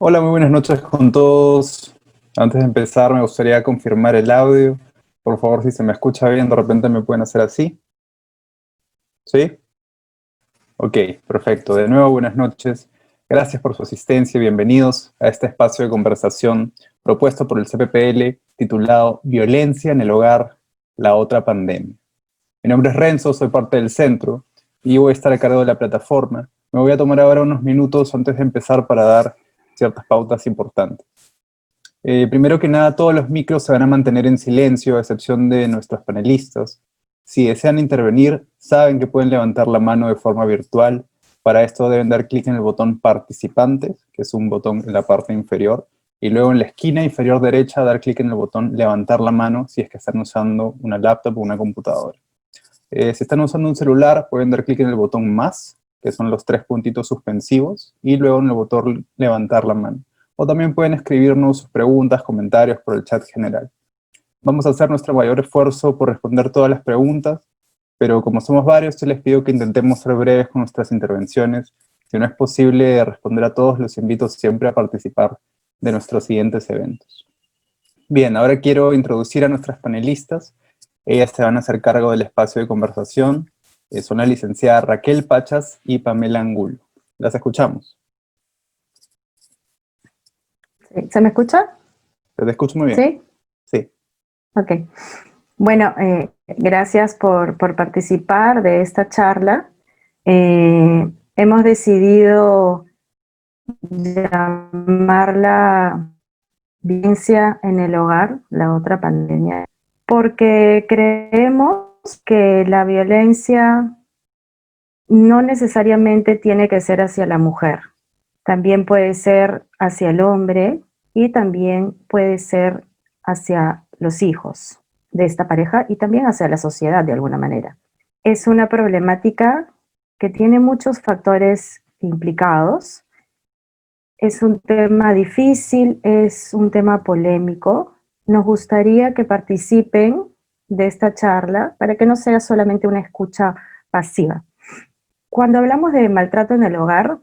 Hola, muy buenas noches con todos. Antes de empezar, me gustaría confirmar el audio. Por favor, si se me escucha bien, de repente me pueden hacer así. ¿Sí? Ok, perfecto. De nuevo, buenas noches. Gracias por su asistencia y bienvenidos a este espacio de conversación propuesto por el CPPL titulado Violencia en el Hogar, la otra pandemia. Mi nombre es Renzo, soy parte del centro y voy a estar a cargo de la plataforma. Me voy a tomar ahora unos minutos antes de empezar para dar ciertas pautas importantes. Primero que nada, todos los micros se van a mantener en silencio, a excepción de nuestros panelistas. Si desean intervenir, saben que pueden levantar la mano de forma virtual. Para esto deben dar clic en el botón Participantes, que es un botón en la parte inferior, y luego en la esquina inferior derecha dar clic en el botón Levantar la mano si es que están usando una laptop o una computadora. Si están usando un celular, pueden dar clic en el botón Más, que son los tres puntitos suspensivos, y luego en el botón Levantar la mano. O también pueden escribirnos sus preguntas, comentarios por el chat general. Vamos a hacer nuestro mayor esfuerzo por responder todas las preguntas, pero como somos varios, yo les pido que intentemos ser breves con nuestras intervenciones. Si no es posible responder a todos, los invito siempre a participar de nuestros siguientes eventos. Bien, ahora quiero introducir a nuestras panelistas. Ellas se van a hacer cargo del espacio de conversación. Son la licenciada Raquel Pachas y Pamela Angulo. Las escuchamos. Sí. ¿Se me escucha? Te escucho muy bien. ¿Sí? Sí. Ok. Bueno, gracias por participar de esta charla. Hemos decidido llamarla Violencia en el Hogar, la otra pandemia, porque creemos que la violencia no necesariamente tiene que ser hacia la mujer. También puede ser hacia el hombre y también puede ser hacia los hijos de esta pareja y también hacia la sociedad de alguna manera. Es una problemática que tiene muchos factores implicados. Es un tema difícil, es un tema polémico. Nos gustaría que participen de esta charla para que no sea solamente una escucha pasiva. Cuando hablamos de maltrato en el hogar,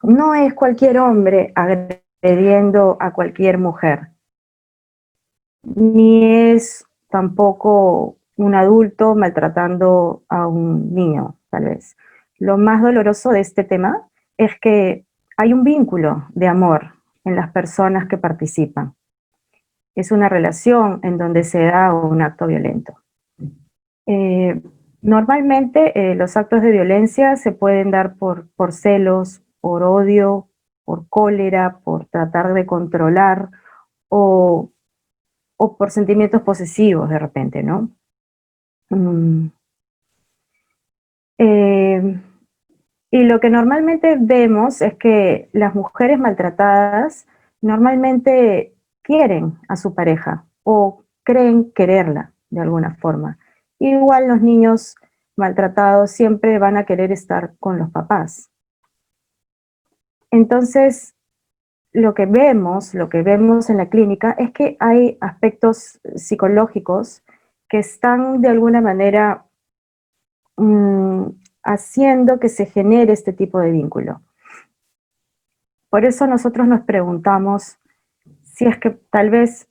no es cualquier hombre agrediendo a cualquier mujer, ni es tampoco un adulto maltratando a un niño, tal vez. Lo más doloroso de este tema es que hay un vínculo de amor en las personas que participan. Es una relación en donde se da un acto violento. Normalmente los actos de violencia se pueden dar por celos, por odio, por cólera, por tratar de controlar o, o por sentimientos posesivos de repente, ¿no? Eh, y lo que normalmente vemos es que las mujeres maltratadas normalmente quieren a su pareja o creen quererla de alguna forma. Igual los niños maltratados siempre van a querer estar con los papás. Entonces, lo que vemos en la clínica es que hay aspectos psicológicos que están de alguna manera haciendo que se genere este tipo de vínculo. Por eso nosotros nos preguntamos si es que tal vez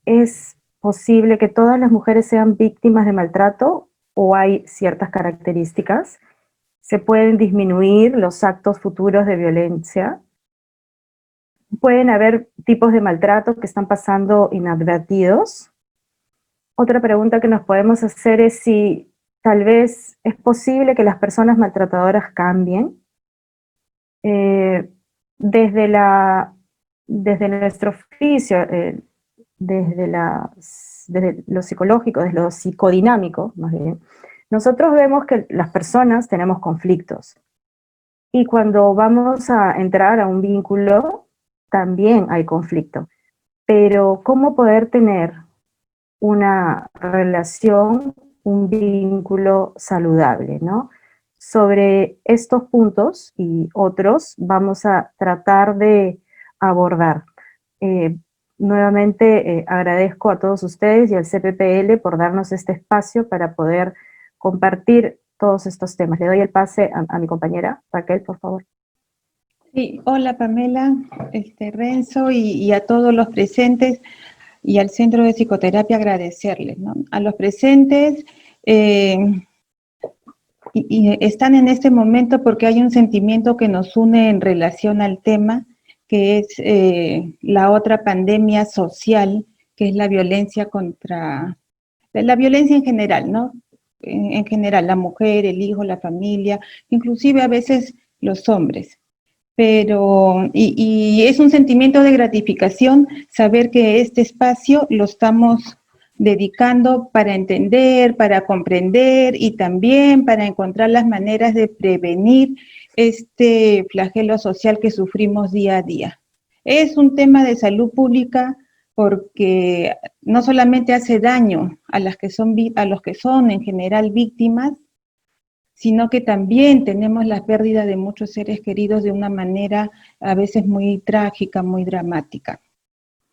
es posible que todas las mujeres sean víctimas de maltrato o hay ciertas características. Se pueden disminuir los actos futuros de violencia. Pueden haber tipos de maltrato que están pasando inadvertidos. Otra pregunta que nos podemos hacer es si tal vez es posible que las personas maltratadoras cambien. Desde nuestro oficio, desde lo psicológico, desde lo psicodinámico, más bien, nosotros vemos que las personas tenemos conflictos. Y cuando vamos a entrar a un vínculo, también hay conflicto. Pero ¿cómo poder tener una relación, un vínculo saludable, ¿no? Sobre estos puntos y otros vamos a tratar de abordar. Nuevamente agradezco a todos ustedes y al CPPL por darnos este espacio para poder compartir todos estos temas. Le doy el pase a mi compañera Raquel, por favor. Sí, hola Pamela, Renzo y a todos los presentes y al Centro de Psicoterapia agradecerles, ¿no? A los presentes y están en este momento porque hay un sentimiento que nos une en relación al tema, que es la otra pandemia social, que es la violencia la violencia en general, ¿no? En general, la mujer, el hijo, la familia, inclusive a veces los hombres. Y es un sentimiento de gratificación saber que este espacio lo estamos dedicando para entender, para comprender y también para encontrar las maneras de prevenir este flagelo social que sufrimos día a día. Es un tema de salud pública porque no solamente hace daño a los que son en general víctimas, sino que también tenemos la pérdida de muchos seres queridos de una manera a veces muy trágica, muy dramática.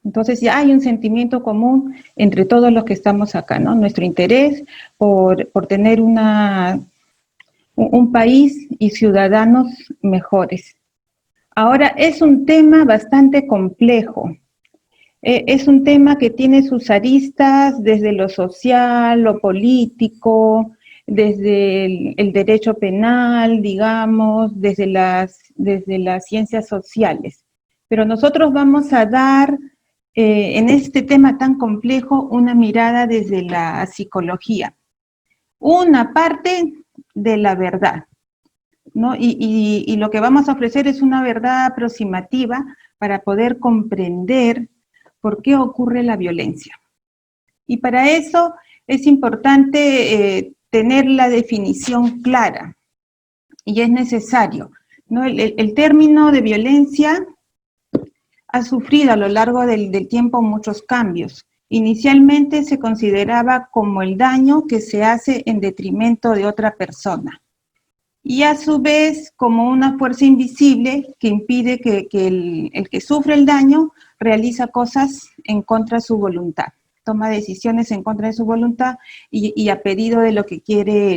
Entonces ya hay un sentimiento común entre todos los que estamos acá, ¿no? Nuestro interés por tener un país y ciudadanos mejores. Ahora, es un tema bastante complejo. Es un tema que tiene sus aristas desde lo social, lo político, desde el derecho penal, digamos, desde las ciencias sociales. Pero nosotros vamos a dar en este tema tan complejo una mirada desde la psicología, una parte de la verdad, ¿no? Y lo que vamos a ofrecer es una verdad aproximativa para poder comprender por qué ocurre la violencia. Y para eso es importante tener la definición clara y es necesario, ¿no? El término de violencia ha sufrido a lo largo del tiempo muchos cambios. Inicialmente se consideraba como el daño que se hace en detrimento de otra persona y a su vez como una fuerza invisible que impide que el que sufre el daño realiza cosas en contra de su voluntad, toma decisiones en contra de su voluntad y a pedido de lo que quiere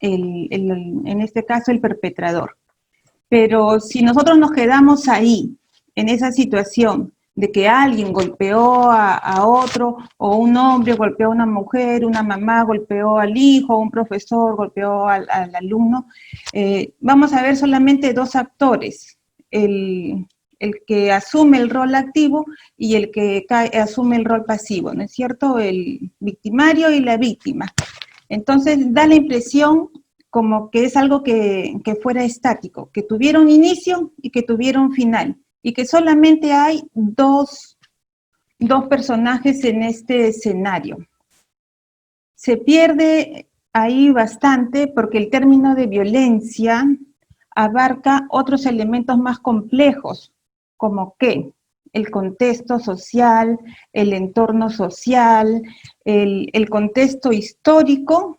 en este caso el perpetrador. Pero si nosotros nos quedamos ahí, en esa situación de que alguien golpeó a otro, o un hombre golpeó a una mujer, una mamá golpeó al hijo, un profesor golpeó al alumno, vamos a ver solamente dos actores, el que asume el rol activo y el que asume el rol pasivo, ¿no es cierto? El victimario y la víctima. Entonces da la impresión como que es algo que fuera estático, que tuviera un inicio y que tuviera un final, y que solamente hay dos personajes en este escenario. Se pierde ahí bastante porque el término de violencia abarca otros elementos más complejos, como que el contexto social, el entorno social, el contexto histórico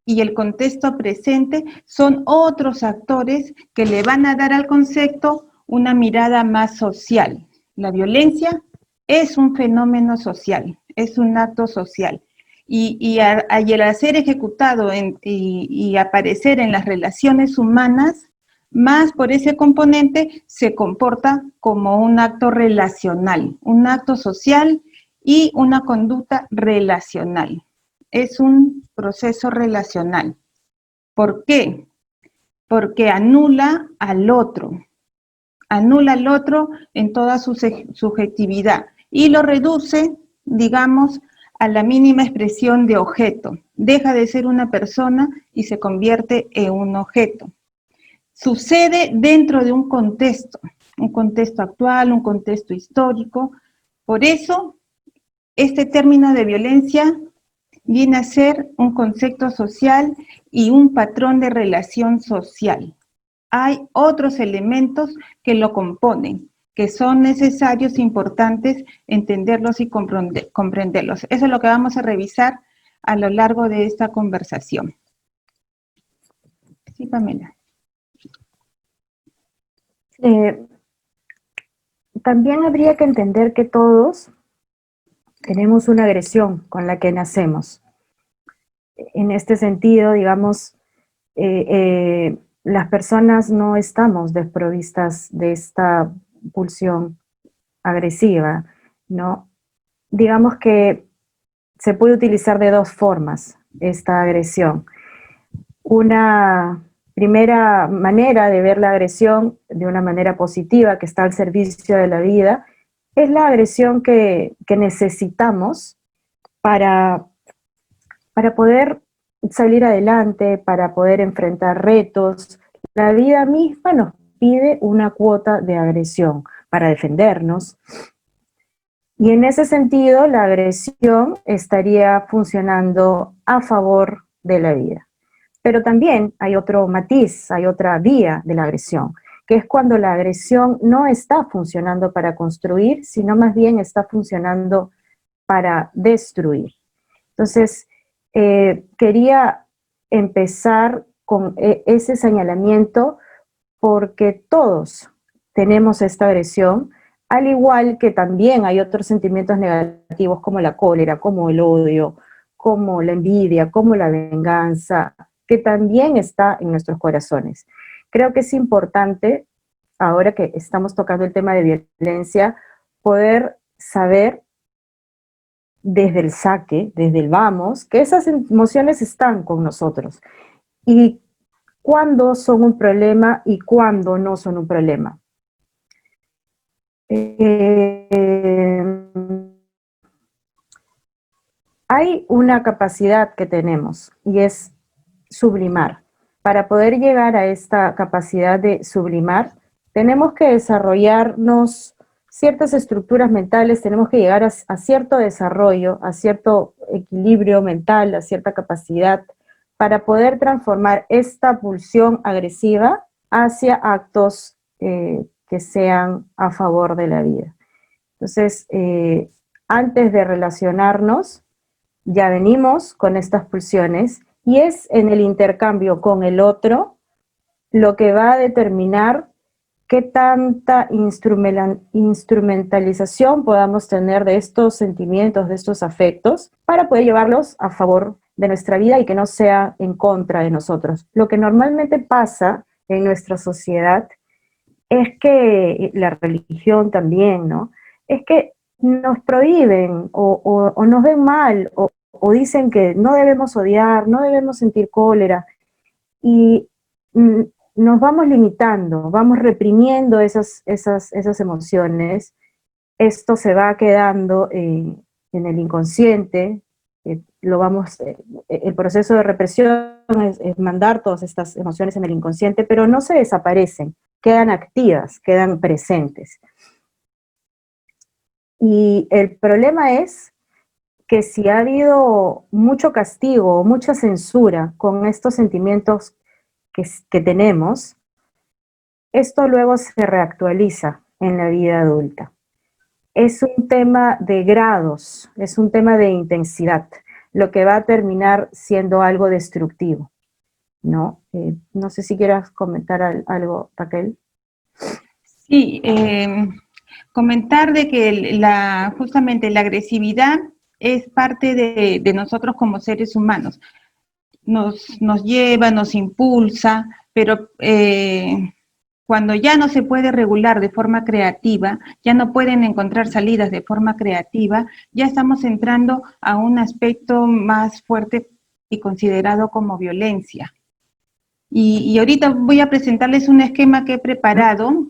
y el contexto presente son otros actores que le van a dar al concepto una mirada más social. La violencia es un fenómeno social, es un acto social. Y al ser ejecutado y aparecer en las relaciones humanas, más por ese componente se comporta como un acto relacional, un acto social y una conducta relacional. Es un proceso relacional. ¿Por qué? Porque anula al otro en toda su subjetividad y lo reduce, digamos, a la mínima expresión de objeto. Deja de ser una persona y se convierte en un objeto. Sucede dentro de un contexto actual, un contexto histórico. Por eso, este término de violencia viene a ser un concepto social y un patrón de relación social. Hay otros elementos que lo componen, que son necesarios e importantes entenderlos y comprenderlos. Eso es lo que vamos a revisar a lo largo de esta conversación. Sí, Pamela. También habría que entender que todos tenemos una agresión con la que nacemos. En este sentido, digamos, las personas no estamos desprovistas de esta pulsión agresiva, ¿no? Digamos que se puede utilizar de dos formas esta agresión. Una primera manera de ver la agresión de una manera positiva, que está al servicio de la vida, es la agresión que necesitamos para poder salir adelante, para poder enfrentar retos. La vida misma nos pide una cuota de agresión para defendernos. Y en ese sentido, la agresión estaría funcionando a favor de la vida. Pero también hay otro matiz, hay otra vía de la agresión, que es cuando la agresión no está funcionando para construir, sino más bien está funcionando para destruir. Entonces, quería empezar con ese señalamiento porque todos tenemos esta agresión, al igual que también hay otros sentimientos negativos como la cólera, como el odio, como la envidia, como la venganza, que también está en nuestros corazones. Creo que es importante, ahora que estamos tocando el tema de violencia, poder saber desde el saque, desde el vamos, que esas emociones están con nosotros y cuándo son un problema y cuándo no son un problema. Hay una capacidad que tenemos y es sublimar. Para poder llegar a esta capacidad de sublimar, tenemos que desarrollarnos ciertas estructuras mentales, tenemos que llegar a cierto desarrollo, a cierto equilibrio mental, a cierta capacidad, para poder transformar esta pulsión agresiva hacia actos que sean a favor de la vida. Entonces, antes de relacionarnos, ya venimos con estas pulsiones y es en el intercambio con el otro lo que va a determinar qué tanta instrumentalización podamos tener de estos sentimientos, de estos afectos, para poder llevarlos a favor de nuestra vida y que no sea en contra de nosotros. Lo que normalmente pasa en nuestra sociedad es que, la religión también, ¿no? Es que nos prohíben o nos ven mal o dicen que no debemos odiar, no debemos sentir cólera y nos vamos limitando, vamos reprimiendo esas emociones. Esto se va quedando en el inconsciente, el proceso de represión es mandar todas estas emociones en el inconsciente, pero no se desaparecen, quedan activas, quedan presentes. Y el problema es que si ha habido mucho castigo, mucha censura con estos sentimientos que tenemos, esto luego se reactualiza en la vida adulta. Es un tema de grados, es un tema de intensidad, lo que va a terminar siendo algo destructivo, ¿no? No sé si quieras comentar algo, Raquel. Sí, comentar de que justamente la agresividad es parte de nosotros como seres humanos. Nos lleva, nos impulsa, pero cuando ya no se puede regular de forma creativa, ya no pueden encontrar salidas de forma creativa, ya estamos entrando a un aspecto más fuerte y considerado como violencia. Y ahorita voy a presentarles un esquema que he preparado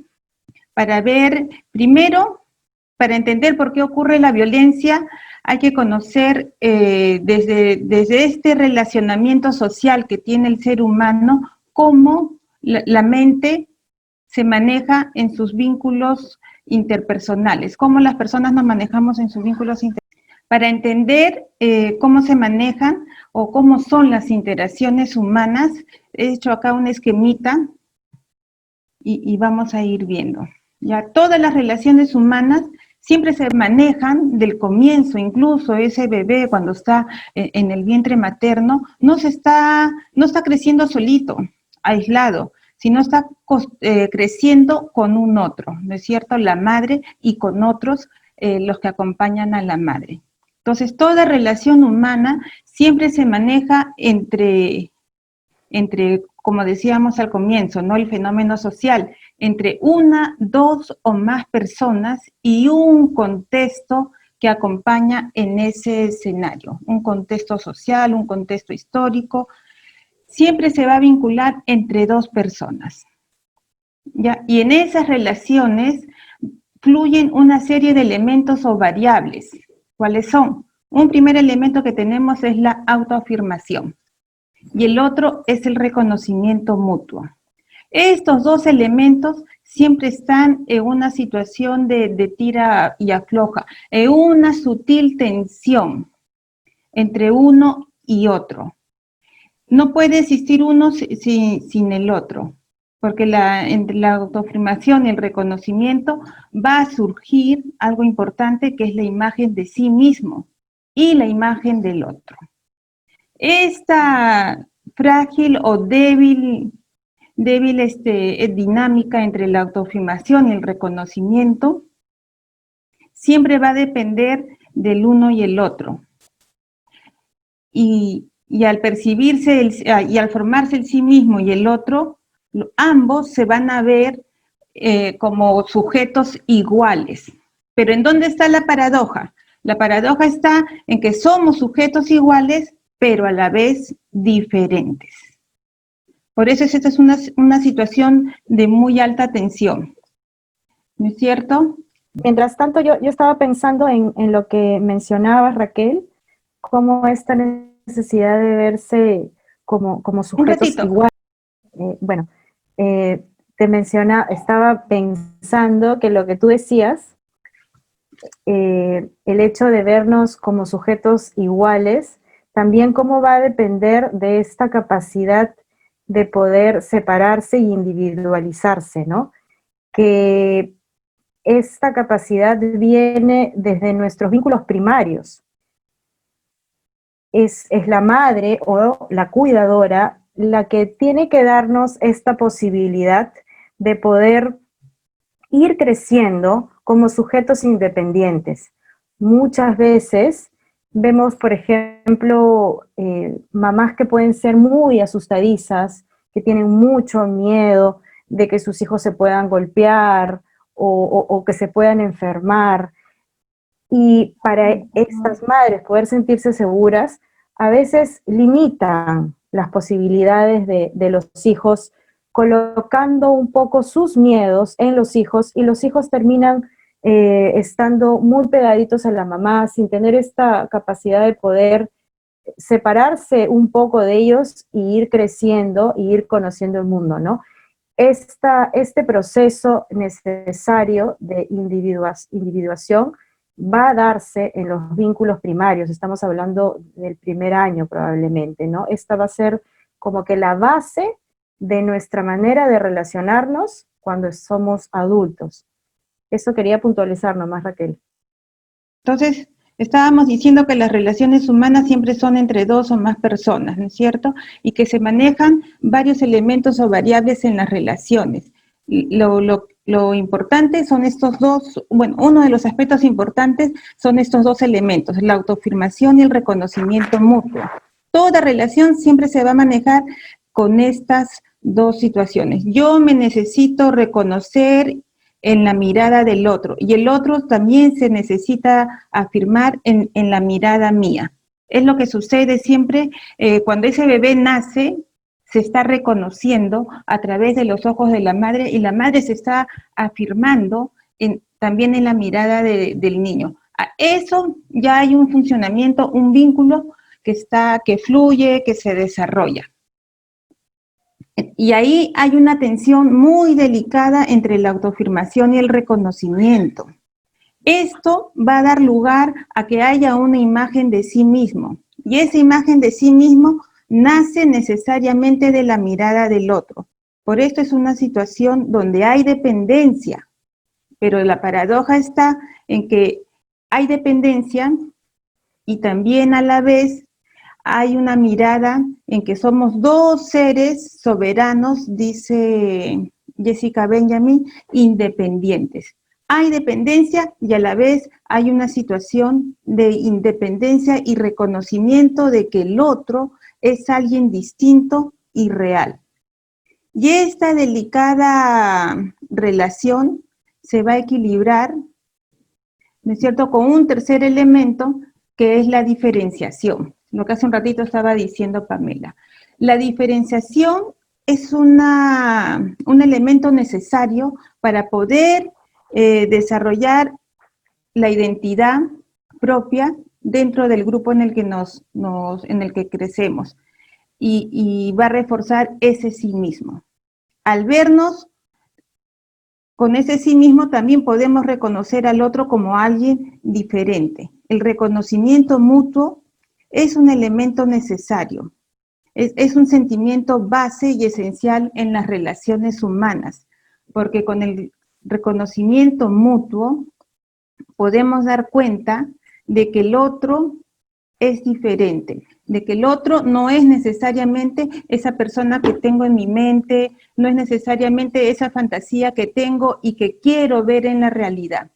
para ver, primero, para entender por qué ocurre la violencia, hay que conocer desde este relacionamiento social que tiene el ser humano, cómo la mente se maneja en sus vínculos interpersonales, cómo las personas nos manejamos en sus vínculos interpersonales. Para entender cómo se manejan o cómo son las interacciones humanas, he hecho acá un esquemita y vamos a ir viendo. Ya todas las relaciones humanas siempre se manejan del comienzo, incluso ese bebé cuando está en el vientre materno, no está creciendo solito, aislado, sino está creciendo con un otro, ¿no es cierto? La madre y con otros los que acompañan a la madre. Entonces, toda relación humana siempre se maneja entre entre, como decíamos al comienzo, ¿no? El fenómeno social, entre una, dos o más personas y un contexto que acompaña en ese escenario, un contexto social, un contexto histórico, siempre se va a vincular entre dos personas, ¿ya? Y en esas relaciones fluyen una serie de elementos o variables. ¿Cuáles son? Un primer elemento que tenemos es la autoafirmación y el otro es el reconocimiento mutuo. Estos dos elementos siempre están en una situación de tira y afloja, en una sutil tensión entre uno y otro. No puede existir uno sin el otro, porque entre la autoafirmación y el reconocimiento va a surgir algo importante que es la imagen de sí mismo y la imagen del otro. Esta frágil o débil dinámica entre la autoafirmación y el reconocimiento siempre va a depender del uno y el otro. Y al percibirse y al formarse el sí mismo y el otro, ambos se van a ver como sujetos iguales. Pero ¿en dónde está la paradoja? La paradoja está en que somos sujetos iguales, pero a la vez diferentes. Por eso esta es una situación de muy alta tensión, ¿no es cierto? Mientras tanto, yo estaba pensando en lo que mencionabas, Raquel, como esta necesidad de verse como sujetos iguales. Estaba pensando que lo que tú decías, el hecho de vernos como sujetos iguales, también cómo va a depender de esta capacidad de poder separarse y individualizarse, ¿no? Que esta capacidad viene desde nuestros vínculos primarios. Es la madre o la cuidadora la que tiene que darnos esta posibilidad de poder ir creciendo como sujetos independientes. Muchas veces vemos, por ejemplo, mamás que pueden ser muy asustadizas, que tienen mucho miedo de que sus hijos se puedan golpear o que se puedan enfermar. Y para estas madres poder sentirse seguras, a veces limitan las posibilidades de los hijos, colocando un poco sus miedos en los hijos, y los hijos terminan estando muy pegaditos a la mamá, sin tener esta capacidad de poder separarse un poco de ellos y ir creciendo y ir conociendo el mundo, ¿no? Este proceso necesario de individuación va a darse en los vínculos primarios, estamos hablando del primer año probablemente, ¿no? Esta va a ser como que la base de nuestra manera de relacionarnos cuando somos adultos. Eso quería puntualizar nomás, Raquel. Entonces, estábamos diciendo que las relaciones humanas siempre son entre dos o más personas, ¿no es cierto? Y que se manejan varios elementos o variables en las relaciones. Lo importante son estos dos, bueno, uno de los aspectos importantes son estos dos elementos, la autoafirmación y el reconocimiento mutuo. Toda relación siempre se va a manejar con estas dos situaciones. Yo me necesito reconocer en la mirada del otro, y el otro también se necesita afirmar en la mirada mía. Es lo que sucede siempre cuando ese bebé nace, se está reconociendo a través de los ojos de la madre, y la madre se está afirmando también en la mirada del niño. A eso ya hay un funcionamiento, un vínculo que fluye, que se desarrolla. Y ahí hay una tensión muy delicada entre la autoafirmación y el reconocimiento. Esto va a dar lugar a que haya una imagen de sí mismo, y esa imagen de sí mismo nace necesariamente de la mirada del otro. Por esto es una situación donde hay dependencia, pero la paradoja está en que hay dependencia y también a la vez hay una mirada en que somos dos seres soberanos, dice Jessica Benjamin, independientes. Hay dependencia y a la vez hay una situación de independencia y reconocimiento de que el otro es alguien distinto irreal. Y esta delicada relación se va a equilibrar, ¿no es cierto?, con un tercer elemento que es la diferenciación, lo que hace un ratito estaba diciendo Pamela. La diferenciación es un elemento necesario para poder desarrollar la identidad propia dentro del grupo en el que en el que crecemos y va a reforzar ese sí mismo. Al vernos con ese sí mismo también podemos reconocer al otro como alguien diferente. El reconocimiento mutuo es un elemento necesario. Es un sentimiento base y esencial en las relaciones humanas, porque con el reconocimiento mutuo podemos dar cuenta de que el otro es diferente, de que el otro no es necesariamente esa persona que tengo en mi mente, no es necesariamente esa fantasía que tengo y que quiero ver en la realidad.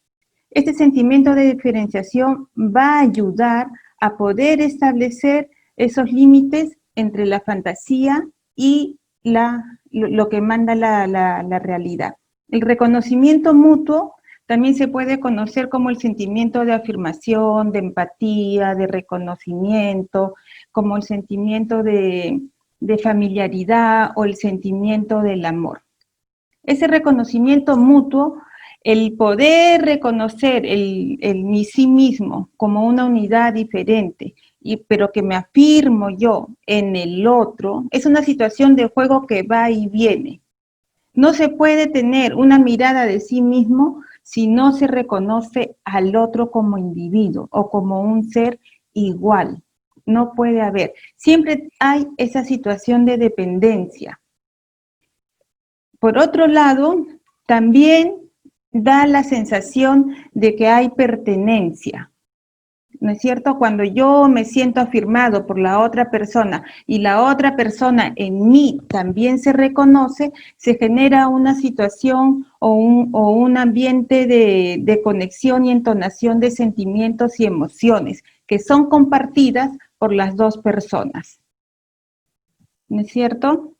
Este sentimiento de diferenciación va a ayudar a poder establecer esos límites entre la fantasía y lo que manda la realidad. El reconocimiento mutuo también se puede conocer como el sentimiento de afirmación, de empatía, de reconocimiento, como el sentimiento de familiaridad o el sentimiento del amor. Ese reconocimiento mutuo, el poder reconocer el sí mismo como una unidad diferente, pero que me afirmo yo en el otro, es una situación de juego que va y viene. No se puede tener una mirada de sí mismo si no se reconoce al otro como individuo o como un ser igual. No puede haber. Siempre hay esa situación de dependencia. Por otro lado, también da la sensación de que hay pertenencia. ¿No es cierto? Cuando yo me siento afirmado por la otra persona y la otra persona en mí también se reconoce, se genera una situación o un ambiente de conexión y entonación de sentimientos y emociones que son compartidas por las dos personas. ¿No es cierto?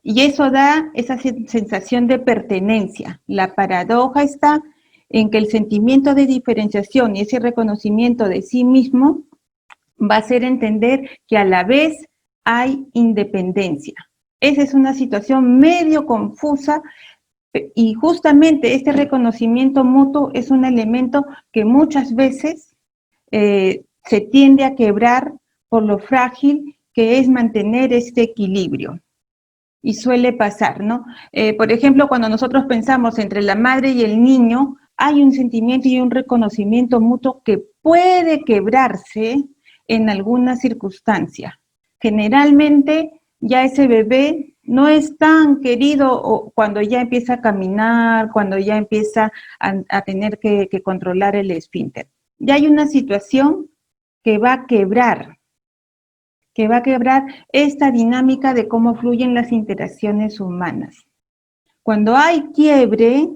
Y eso da esa sensación de pertenencia. La paradoja está en que el sentimiento de diferenciación y ese reconocimiento de sí mismo va a hacer entender que a la vez hay independencia. Esa es una situación medio confusa y justamente este reconocimiento mutuo es un elemento que muchas veces se tiende a quebrar por lo frágil que es mantener este equilibrio. Y suele pasar, ¿no? Por ejemplo, cuando nosotros pensamos entre la madre y el niño, hay un sentimiento y un reconocimiento mutuo que puede quebrarse en alguna circunstancia. Generalmente ya ese bebé no es tan querido cuando ya empieza a caminar, cuando ya empieza a tener que controlar el esfínter. Ya hay una situación que va a quebrar esta dinámica de cómo fluyen las interacciones humanas. Cuando hay quiebre,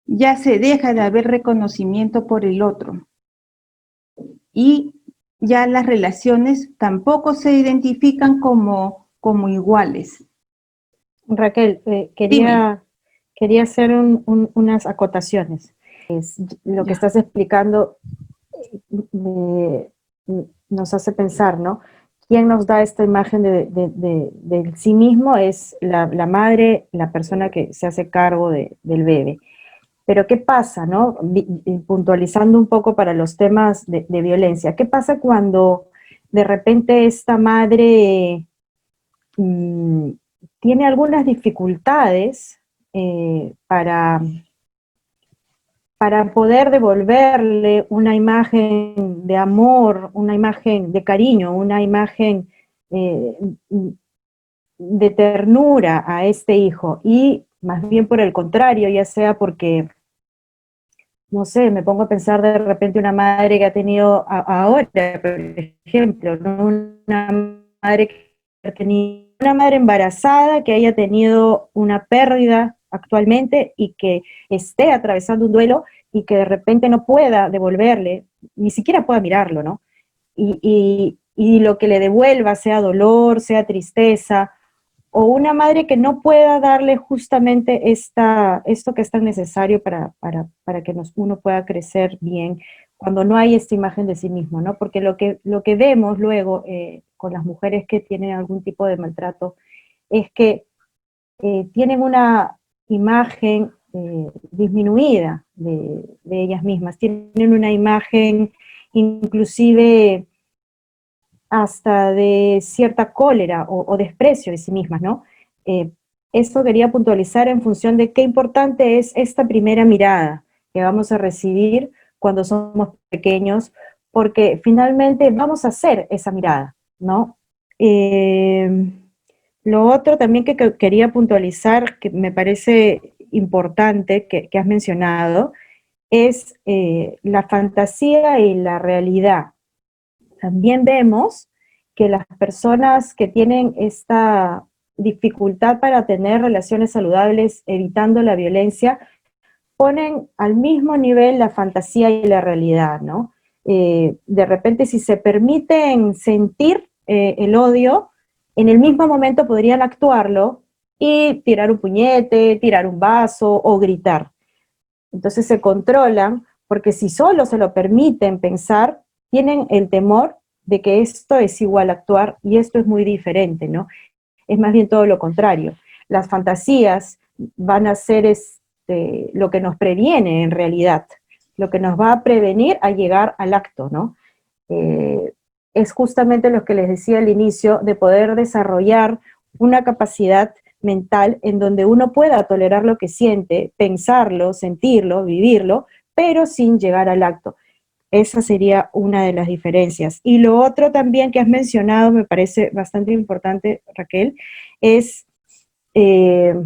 ya se deja de haber reconocimiento por el otro. Y ya las relaciones tampoco se identifican como iguales. Raquel, quería hacer unas acotaciones. Lo que estás explicando nos hace pensar, ¿no? ¿Quién nos da esta imagen del sí mismo? Es la madre, la persona que se hace cargo del bebé. Pero ¿qué pasa, no? Puntualizando un poco para los temas de violencia, ¿qué pasa cuando de repente esta madre tiene algunas dificultades para poder devolverle una imagen de amor, una imagen de cariño, una imagen de ternura a este hijo? Y más bien por el contrario, ya sea porque, no sé, me pongo a pensar de repente una madre que ha tenido ahora, por ejemplo, ¿no? Una madre que ha tenido una madre embarazada que haya tenido una pérdida actualmente y que esté atravesando un duelo y que de repente no pueda devolverle, ni siquiera pueda mirarlo, ¿no? Y lo que le devuelva, sea dolor, sea tristeza, o una madre que no pueda darle justamente esto que es tan necesario para que uno pueda crecer bien, cuando no hay esta imagen de sí mismo, ¿no? Porque lo que vemos luego con las mujeres que tienen algún tipo de maltrato es que tienen una imagen disminuida de ellas mismas, tienen una imagen inclusive hasta de cierta cólera o desprecio de sí mismas, ¿no? Esto quería puntualizar en función de qué importante es esta primera mirada que vamos a recibir cuando somos pequeños, porque finalmente vamos a hacer esa mirada, ¿no? Lo otro también que quería puntualizar, que me parece importante que has mencionado, es la fantasía y la realidad. También vemos que las personas que tienen esta dificultad para tener relaciones saludables evitando la violencia, ponen al mismo nivel la fantasía y la realidad, ¿no? De repente, si se permiten sentir el odio, en el mismo momento podrían actuarlo y tirar un puñete, tirar un vaso o gritar. Entonces se controlan, porque si solo se lo permiten pensar, tienen el temor de que esto es igual a actuar y esto es muy diferente, ¿no? Es más bien todo lo contrario. Las fantasías van a ser lo que nos previene en realidad, lo que nos va a prevenir a llegar al acto, ¿no? Es justamente lo que les decía al inicio, de poder desarrollar una capacidad mental en donde uno pueda tolerar lo que siente, pensarlo, sentirlo, vivirlo, pero sin llegar al acto. Esa sería una de las diferencias. Y lo otro también que has mencionado, me parece bastante importante, Raquel, es, se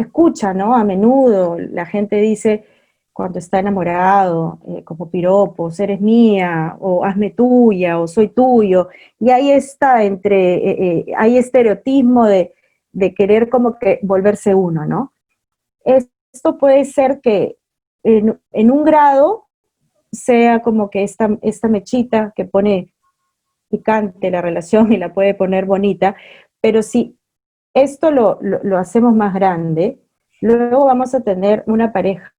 escucha, ¿no? A menudo la gente dice, cuando está enamorado, como piropos, eres mía, o hazme tuya, o soy tuyo, y ahí está hay estereotismo de querer como que volverse uno, ¿no? Esto puede ser que en un grado sea como que esta mechita que pone picante la relación y la puede poner bonita, pero si esto lo hacemos más grande, luego vamos a tener una pareja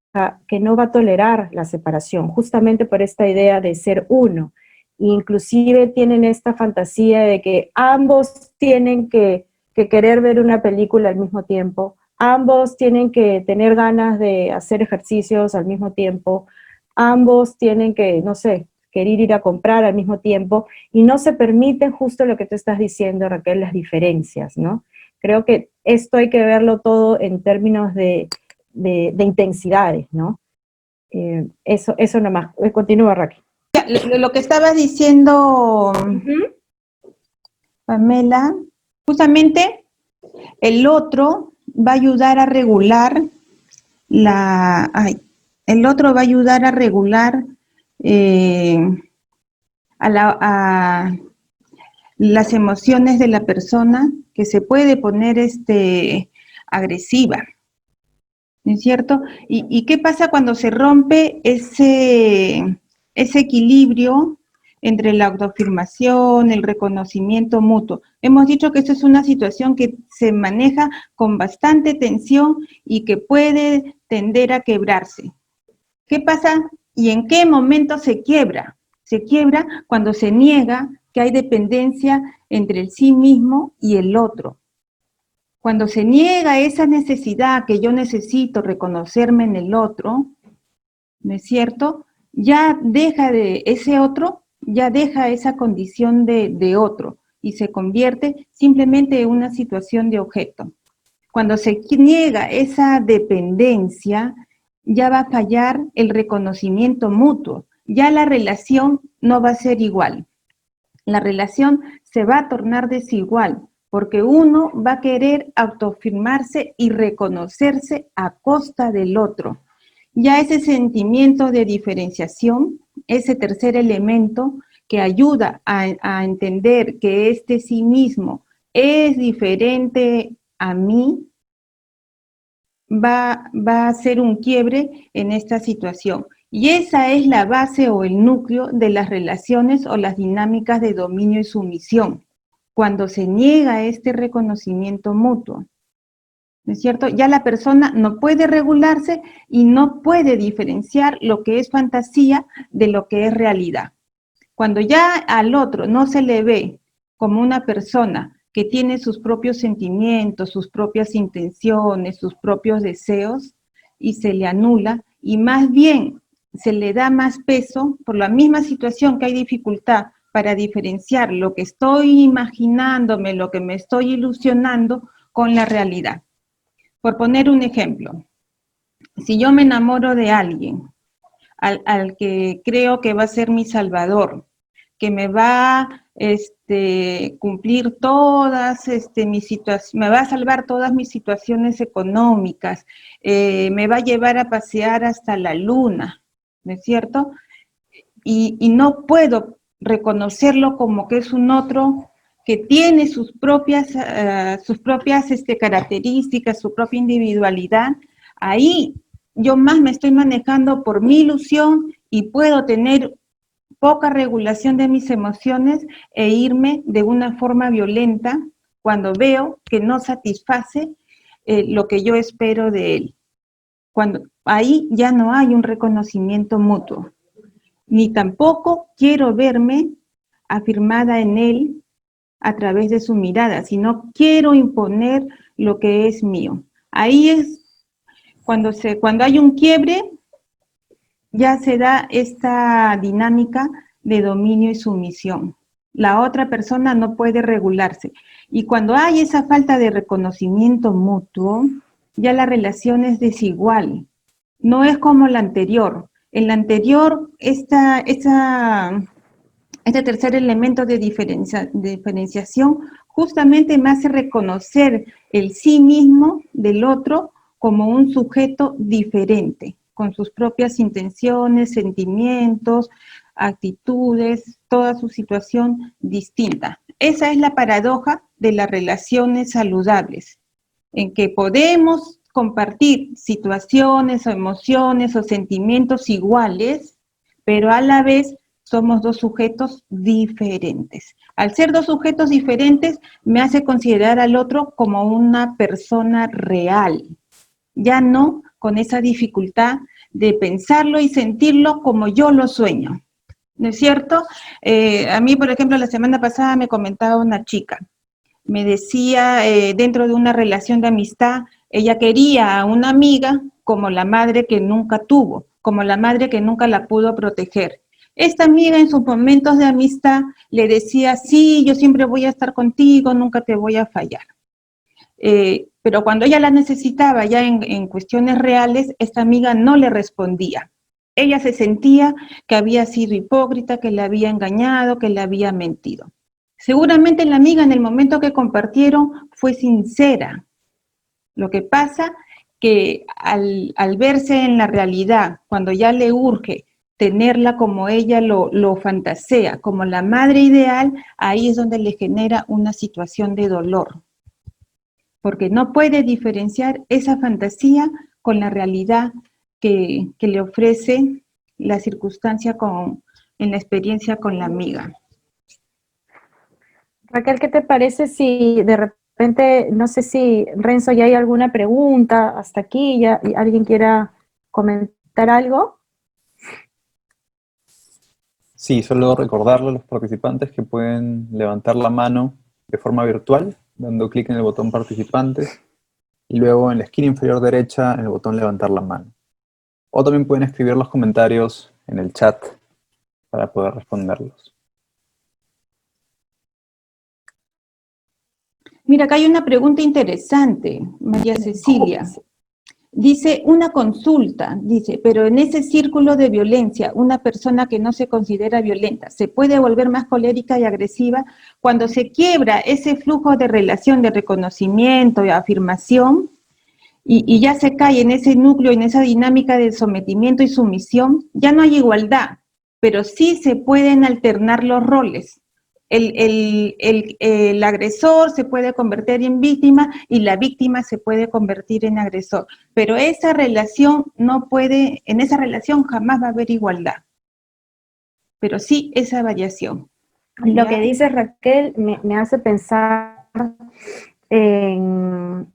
que no va a tolerar la separación, justamente por esta idea de ser uno. Inclusive tienen esta fantasía de que ambos tienen que querer ver una película al mismo tiempo, ambos tienen que tener ganas de hacer ejercicios al mismo tiempo, ambos tienen que, no sé, querer ir a comprar al mismo tiempo, y no se permiten justo lo que tú estás diciendo, Raquel, las diferencias, ¿no? Creo que esto hay que verlo todo en términos de intensidades, ¿no? Eso nomás. Continúa, Raquel. Lo que estabas diciendo, Pamela, justamente el otro va a ayudar a regular el otro va a ayudar a regular a las emociones de la persona, que se puede poner agresiva, ¿no es cierto? ¿Y qué pasa cuando se rompe ese equilibrio entre la autoafirmación, el reconocimiento mutuo? Hemos dicho que esto es una situación que se maneja con bastante tensión y que puede tender a quebrarse. ¿Qué pasa y en qué momento se quiebra? Se quiebra cuando se niega que hay dependencia entre el sí mismo y el otro. Cuando se niega esa necesidad que yo necesito reconocerme en el otro, ¿no es cierto? Ya deja de ese otro, ya deja esa condición de otro y se convierte simplemente en una situación de objeto. Cuando se niega esa dependencia, ya va a fallar el reconocimiento mutuo, ya la relación no va a ser igual. La relación se va a tornar desigual, porque uno va a querer autoafirmarse y reconocerse a costa del otro. Ya ese sentimiento de diferenciación, ese tercer elemento que ayuda a entender que este sí mismo es diferente a mí, va a ser un quiebre en esta situación. Y esa es la base o el núcleo de las relaciones o las dinámicas de dominio y sumisión. cuando se niega este reconocimiento mutuo, ¿no es cierto? Ya la persona no puede regularse y no puede diferenciar lo que es fantasía de lo que es realidad. Cuando ya al otro no se le ve como una persona que tiene sus propios sentimientos, sus propias intenciones, sus propios deseos, y se le anula, y más bien se le da más peso por la misma situación que hay dificultad para diferenciar lo que estoy imaginándome, lo que me estoy ilusionando con la realidad. Por poner un ejemplo, si yo me enamoro de alguien, al que creo que va a ser mi salvador, que me va a cumplir todas mis situaciones, me va a salvar todas mis situaciones económicas, me va a llevar a pasear hasta la luna, ¿no es cierto? Y no puedo reconocerlo como que es un otro que tiene sus propias características, su propia individualidad. Ahí yo más me estoy manejando por mi ilusión y puedo tener poca regulación de mis emociones e irme de una forma violenta cuando veo que no satisface lo que yo espero de él. Cuando ahí ya no hay un reconocimiento mutuo, ni tampoco quiero verme afirmada en él a través de su mirada, sino quiero imponer lo que es mío. Ahí es cuando hay un quiebre, ya se da esta dinámica de dominio y sumisión. La otra persona no puede regularse. Y cuando hay esa falta de reconocimiento mutuo, ya la relación es desigual. No es como la anterior. En la anterior, este tercer elemento de diferenciación justamente me hace reconocer el sí mismo del otro como un sujeto diferente, con sus propias intenciones, sentimientos, actitudes, toda su situación distinta. Esa es la paradoja de las relaciones saludables, en que podemos compartir situaciones o emociones o sentimientos iguales, pero a la vez somos dos sujetos diferentes. Al ser dos sujetos diferentes, me hace considerar al otro como una persona real, ya no con esa dificultad de pensarlo y sentirlo como yo lo sueño, ¿no es cierto? A mí, por ejemplo, la semana pasada me comentaba una chica, me decía, dentro de una relación de amistad, ella quería a una amiga como la madre que nunca tuvo, como la madre que nunca la pudo proteger. Esta amiga en sus momentos de amistad le decía, sí, yo siempre voy a estar contigo, nunca te voy a fallar. Pero cuando ella la necesitaba ya en cuestiones reales, esta amiga no le respondía. Ella se sentía que había sido hipócrita, que le había engañado, que le había mentido. Seguramente la amiga en el momento que compartieron fue sincera. Lo que pasa que al verse en la realidad, cuando ya le urge tenerla como ella lo fantasea, como la madre ideal, ahí es donde le genera una situación de dolor. Porque no puede diferenciar esa fantasía con la realidad que le ofrece la circunstancia en la experiencia con la amiga. Raquel, ¿qué te parece si de repente, no sé si Renzo ya hay alguna pregunta hasta aquí, ya alguien quiera comentar algo? Sí, solo recordarle a los participantes que pueden levantar la mano de forma virtual, dando clic en el botón participantes, y luego en la esquina inferior derecha en el botón levantar la mano. O también pueden escribir los comentarios en el chat para poder responderlos. Mira, acá hay una pregunta interesante, María Cecilia. Dice, una consulta, dice, pero en ese círculo de violencia, una persona que no se considera violenta, ¿se puede volver más colérica y agresiva? Cuando se quiebra ese flujo de relación, de reconocimiento, de afirmación, y ya se cae en ese núcleo, en esa dinámica de sometimiento y sumisión, ya no hay igualdad, pero sí se pueden alternar los roles. El agresor se puede convertir en víctima y la víctima se puede convertir en agresor, pero esa relación en esa relación jamás va a haber igualdad, pero sí esa variación. Lo que ¿ya? dice Raquel me hace pensar en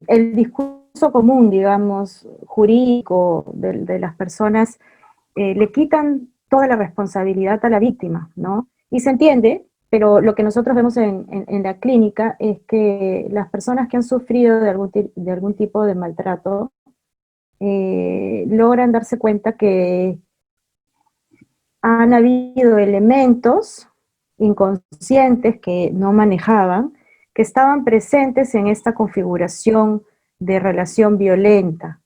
el discurso común, digamos, jurídico de las personas, le quitan toda la responsabilidad a la víctima, ¿no? Y se entiende, pero lo que nosotros vemos en la clínica es que las personas que han sufrido de algún tipo de maltrato logran darse cuenta que han habido elementos inconscientes que no manejaban, que estaban presentes en esta configuración de relación violenta.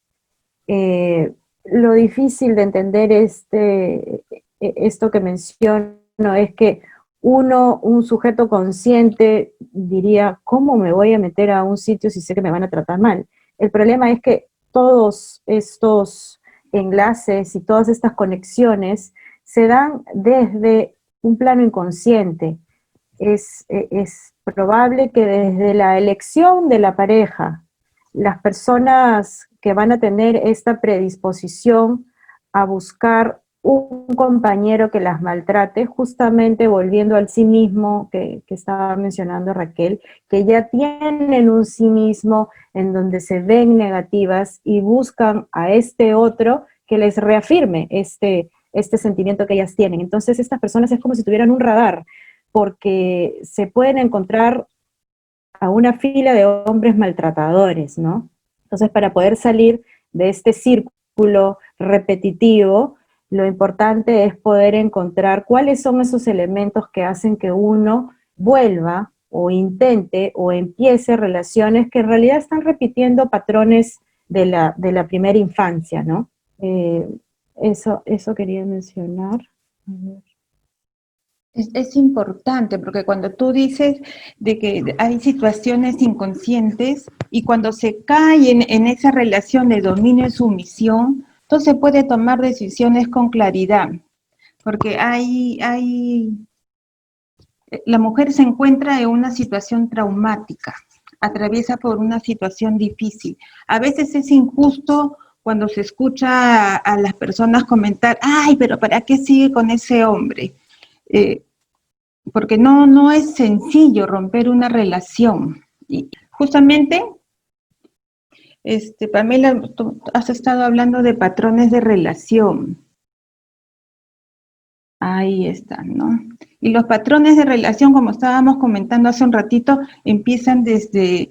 Lo difícil de entender esto que menciono es que un sujeto consciente diría, ¿cómo me voy a meter a un sitio si sé que me van a tratar mal? El problema es que todos estos enlaces y todas estas conexiones se dan desde un plano inconsciente. Es probable que desde la elección de la pareja, las personas que van a tener esta predisposición a buscar un compañero que las maltrate, justamente volviendo al sí mismo que estaba mencionando Raquel, que ya tienen un sí mismo en donde se ven negativas y buscan a este otro que les reafirme este sentimiento que ellas tienen. Entonces estas personas es como si tuvieran un radar, porque se pueden encontrar a una fila de hombres maltratadores, ¿no? Entonces, para poder salir de este círculo repetitivo, lo importante es poder encontrar cuáles son esos elementos que hacen que uno vuelva o intente o empiece relaciones que en realidad están repitiendo patrones de la primera infancia, ¿no? Eso quería mencionar. A ver. Es importante porque cuando tú dices de que hay situaciones inconscientes y cuando se cae en esa relación de dominio y sumisión, entonces se puede tomar decisiones con claridad, porque la mujer se encuentra en una situación traumática, atraviesa por una situación difícil. A veces es injusto cuando se escucha a las personas comentar, ay, pero ¿para qué sigue con ese hombre? Porque no es sencillo romper una relación. Y justamente, Pamela, tú has estado hablando de patrones de relación. Ahí están, ¿no? Y los patrones de relación, como estábamos comentando hace un ratito, empiezan desde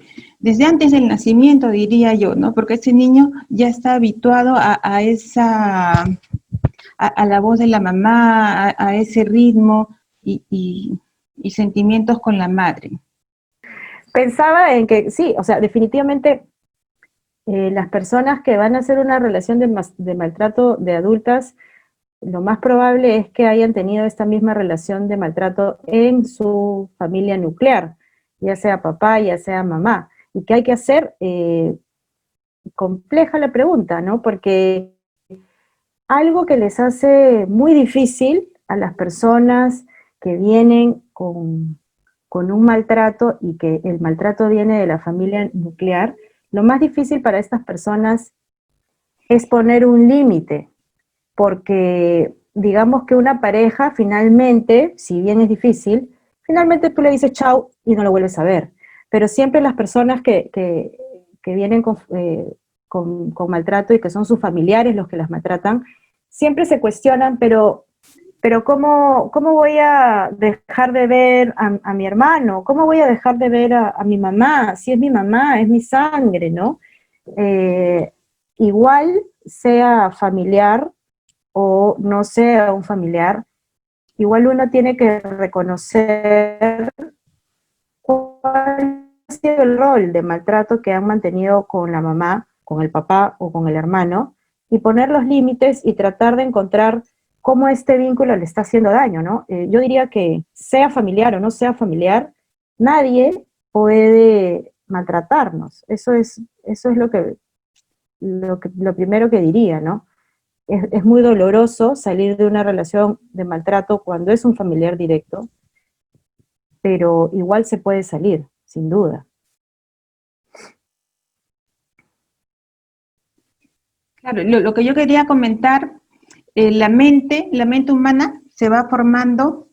antes del nacimiento, diría yo, ¿no? Porque ese niño ya está habituado a la voz de la mamá, a ese ritmo y sentimientos con la madre. Pensaba en que sí, o sea, definitivamente las personas que van a hacer una relación de maltrato de adultas, lo más probable es que hayan tenido esta misma relación de maltrato en su familia nuclear, ya sea papá, ya sea mamá. ¿Y qué hay que hacer? Compleja la pregunta, ¿no? Porque algo que les hace muy difícil a las personas que vienen con un maltrato y que el maltrato viene de la familia nuclear, lo más difícil para estas personas es poner un límite, porque digamos que una pareja finalmente, si bien es difícil, finalmente tú le dices chau y no lo vuelves a ver. Pero siempre las personas que vienen con maltrato y que son sus familiares los que las maltratan, siempre se cuestionan, pero ¿cómo voy a dejar de ver a mi hermano? ¿Cómo voy a dejar de ver a mi mamá? Si es mi mamá, es mi sangre, ¿no? Eh, igual sea familiar o no sea un familiar, igual uno tiene que reconocer cuál ha sido el rol de maltrato que han mantenido con la mamá, con el papá o con el hermano, y poner los límites y tratar de encontrar cómo este vínculo le está haciendo daño, ¿no? Yo diría que sea familiar o no sea familiar, nadie puede maltratarnos. Eso es lo primero que diría, ¿no? Es muy doloroso salir de una relación de maltrato cuando es un familiar directo, pero igual se puede salir, sin duda. Claro, lo que yo quería comentar, la mente humana se va formando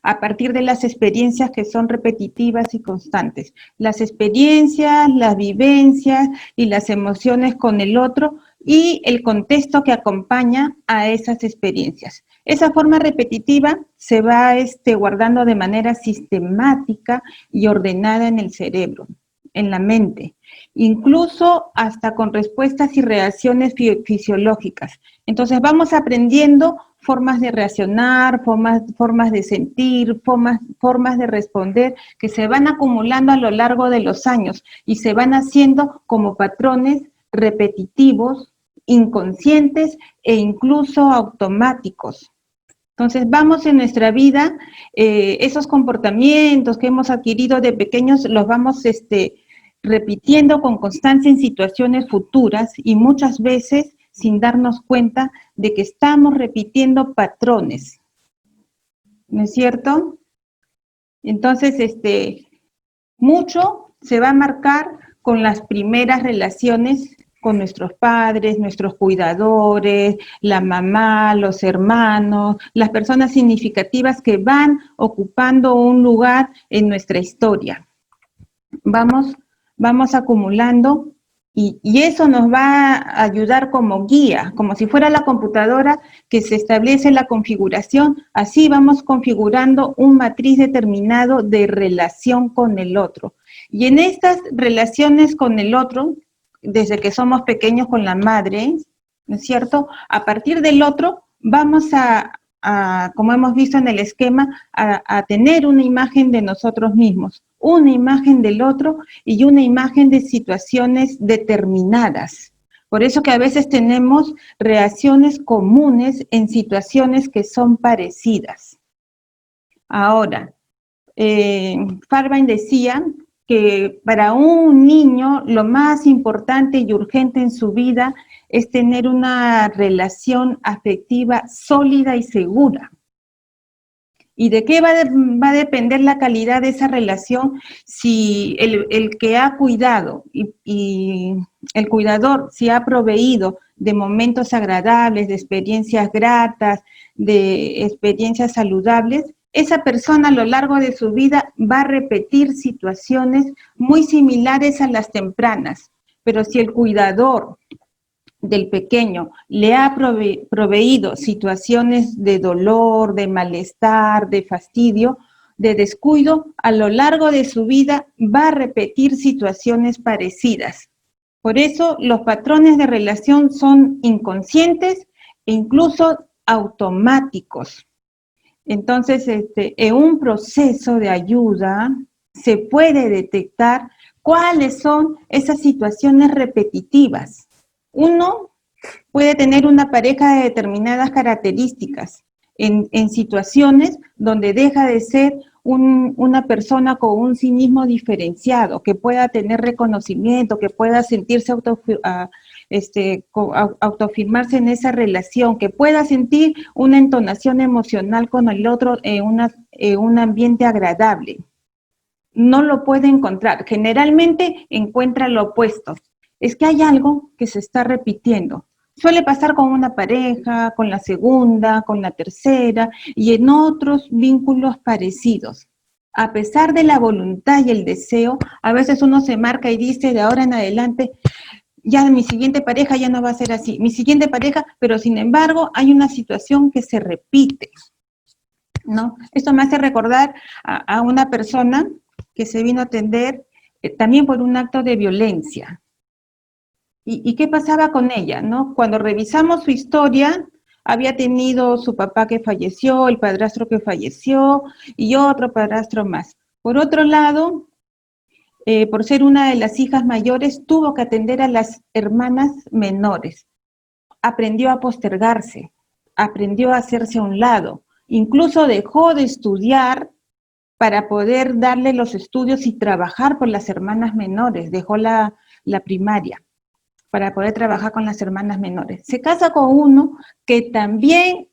a partir de las experiencias que son repetitivas y constantes. Las experiencias, las vivencias y las emociones con el otro y el contexto que acompaña a esas experiencias. Esa forma repetitiva se va guardando de manera sistemática y ordenada en el cerebro, en la mente, incluso hasta con respuestas y reacciones fisiológicas. Entonces vamos aprendiendo formas de reaccionar, formas de sentir, formas de responder que se van acumulando a lo largo de los años y se van haciendo como patrones repetitivos, inconscientes e incluso automáticos. Entonces vamos en nuestra vida, esos comportamientos que hemos adquirido de pequeños los vamos repitiendo con constancia en situaciones futuras y muchas veces sin darnos cuenta de que estamos repitiendo patrones, ¿no es cierto? Entonces, mucho se va a marcar con las primeras relaciones con nuestros padres, nuestros cuidadores, la mamá, los hermanos, las personas significativas que van ocupando un lugar en nuestra historia. Vamos acumulando y eso nos va a ayudar como guía, como si fuera la computadora que se establece la configuración, así vamos configurando un matriz determinado de relación con el otro. Y en estas relaciones con el otro, desde que somos pequeños con la madre, ¿no es cierto? A partir del otro vamos como hemos visto en el esquema, a tener una imagen de nosotros mismos, una imagen del otro y una imagen de situaciones determinadas. Por eso que a veces tenemos reacciones comunes en situaciones que son parecidas. Ahora, Farbain decía que para un niño lo más importante y urgente en su vida es tener una relación afectiva sólida y segura. ¿Y de qué va a depender la calidad de esa relación? Si el que ha cuidado y el cuidador, si ha proveído de momentos agradables, de experiencias gratas, de experiencias saludables, esa persona a lo largo de su vida va a repetir situaciones muy similares a las tempranas. Pero si el cuidador del pequeño le ha proveído situaciones de dolor, de malestar, de fastidio, de descuido, a lo largo de su vida va a repetir situaciones parecidas. Por eso los patrones de relación son inconscientes e incluso automáticos. Entonces, en un proceso de ayuda se puede detectar cuáles son esas situaciones repetitivas. Uno puede tener una pareja de determinadas características en situaciones donde deja de ser una persona con un cinismo diferenciado, que pueda tener reconocimiento, que pueda sentirse autoafirmarse en esa relación, que pueda sentir una entonación emocional con el otro en un ambiente agradable. No lo puede encontrar. Generalmente encuentra lo opuesto. Es que hay algo que se está repitiendo. Suele pasar con una pareja, con la segunda, con la tercera y en otros vínculos parecidos. A pesar de la voluntad y el deseo, a veces uno se marca y dice de ahora en adelante, ya mi siguiente pareja ya no va a ser así, mi siguiente pareja, pero sin embargo hay una situación que se repite, ¿no? Esto me hace recordar a una persona que se vino a atender también por un acto de violencia. ¿Y qué pasaba con ella, no? Cuando revisamos su historia, había tenido su papá que falleció, el padrastro que falleció y otro padrastro más. Por otro lado, por ser una de las hijas mayores, tuvo que atender a las hermanas menores. Aprendió a postergarse, aprendió a hacerse a un lado, incluso dejó de estudiar para poder darle los estudios y trabajar por las hermanas menores, dejó la primaria para poder trabajar con las hermanas menores. Se casa con uno que también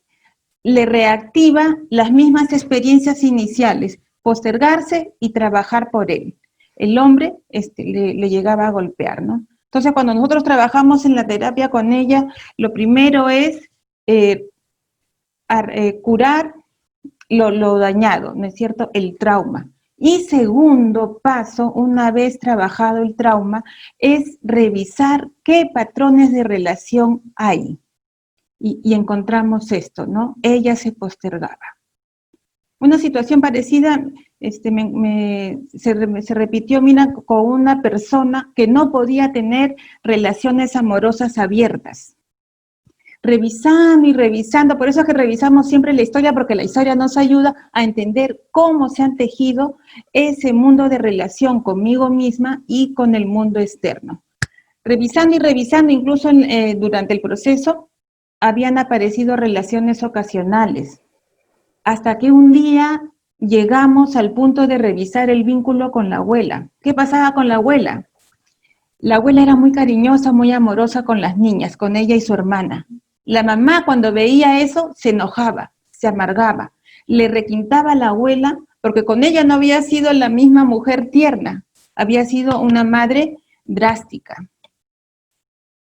le reactiva las mismas experiencias iniciales, postergarse y trabajar por él. El hombre le llegaba a golpear, ¿no? Entonces, cuando nosotros trabajamos en la terapia con ella, lo primero es curar lo dañado, ¿no es cierto? El trauma. Y segundo paso, una vez trabajado el trauma, es revisar qué patrones de relación hay. Y encontramos esto, ¿no? Ella se postergaba. Una situación parecida se repitió, mira, con una persona que no podía tener relaciones amorosas abiertas. Revisando y revisando, por eso es que revisamos siempre la historia, porque la historia nos ayuda a entender cómo se han tejido ese mundo de relación conmigo misma y con el mundo externo. Revisando y revisando, incluso durante el proceso, habían aparecido relaciones ocasionales, hasta que un día llegamos al punto de revisar el vínculo con la abuela. ¿Qué pasaba con la abuela? La abuela era muy cariñosa, muy amorosa con las niñas, con ella y su hermana. La mamá, cuando veía eso, se enojaba, se amargaba, le requintaba a la abuela, porque con ella no había sido la misma mujer tierna, había sido una madre drástica.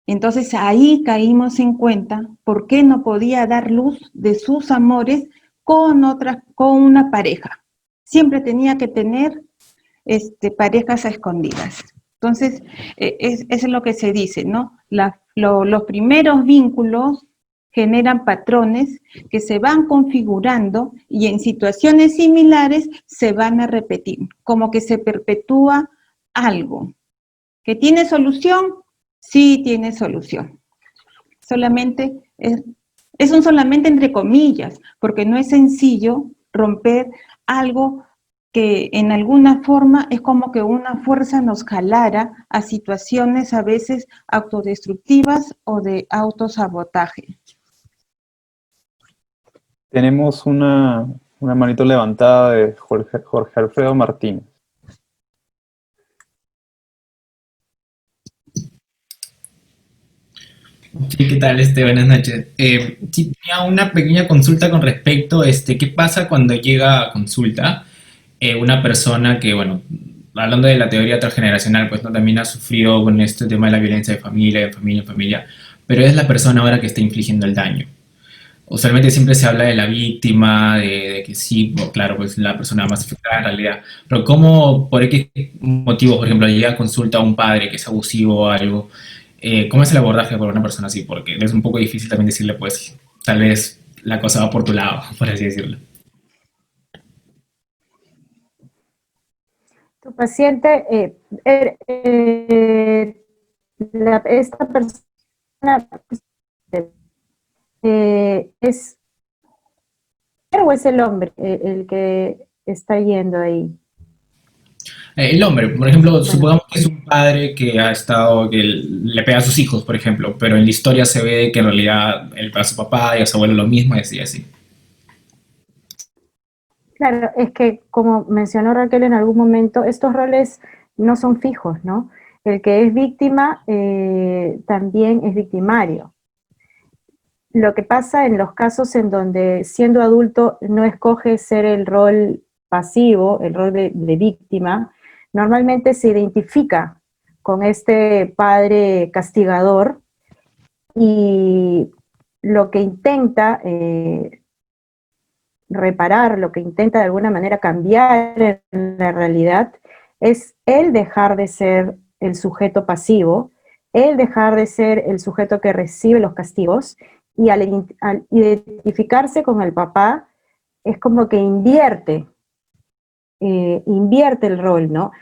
Entonces ahí caímos en cuenta por qué no podía dar luz de sus amores con una pareja. Siempre tenía que tener parejas a escondidas. Entonces, eso es lo que se dice, ¿no? Los primeros vínculos generan patrones que se van configurando y en situaciones similares se van a repetir, como que se perpetúa algo. ¿Que tiene solución? Sí tiene solución. Solamente es un solamente entre comillas, porque no es sencillo romper algo que en alguna forma es como que una fuerza nos jalara a situaciones a veces autodestructivas o de autosabotaje. Tenemos una manito levantada de Jorge Alfredo Martínez. Sí, ¿qué tal? Buenas noches. Sí, tenía una pequeña consulta con respecto, ¿qué pasa cuando llega a consulta una persona que, bueno, hablando de la teoría transgeneracional, pues no también ha sufrido con este tema de la violencia de familia, de familia en familia, pero es la persona ahora que está infligiendo el daño? Usualmente siempre se habla de la víctima, de que sí, claro, pues la persona más afectada en realidad, pero ¿cómo, por qué motivo, por ejemplo, llega a consulta a un padre que es abusivo o algo? ¿Cómo es el abordaje por una persona así? Porque es un poco difícil también decirle, pues, tal vez la cosa va por tu lado, por así decirlo. Tu paciente, esta persona es o es el hombre el que está yendo ahí. El hombre, por ejemplo, supongamos que es un padre que ha estado, que le pega a sus hijos, por ejemplo, pero en la historia se ve que en realidad él pega a su papá y a su abuelo lo mismo y así, así. Claro, es que como mencionó Raquel en algún momento, estos roles no son fijos, ¿no? El que es víctima también es victimario. Lo que pasa en los casos en donde siendo adulto no escoge ser el rol pasivo, el rol de víctima, normalmente se identifica con este padre castigador y lo que intenta reparar, lo que intenta de alguna manera cambiar en la realidad, es el dejar de ser el sujeto pasivo, el dejar de ser el sujeto que recibe los castigos, y al identificarse con el papá, es como que invierte el rol, ¿no?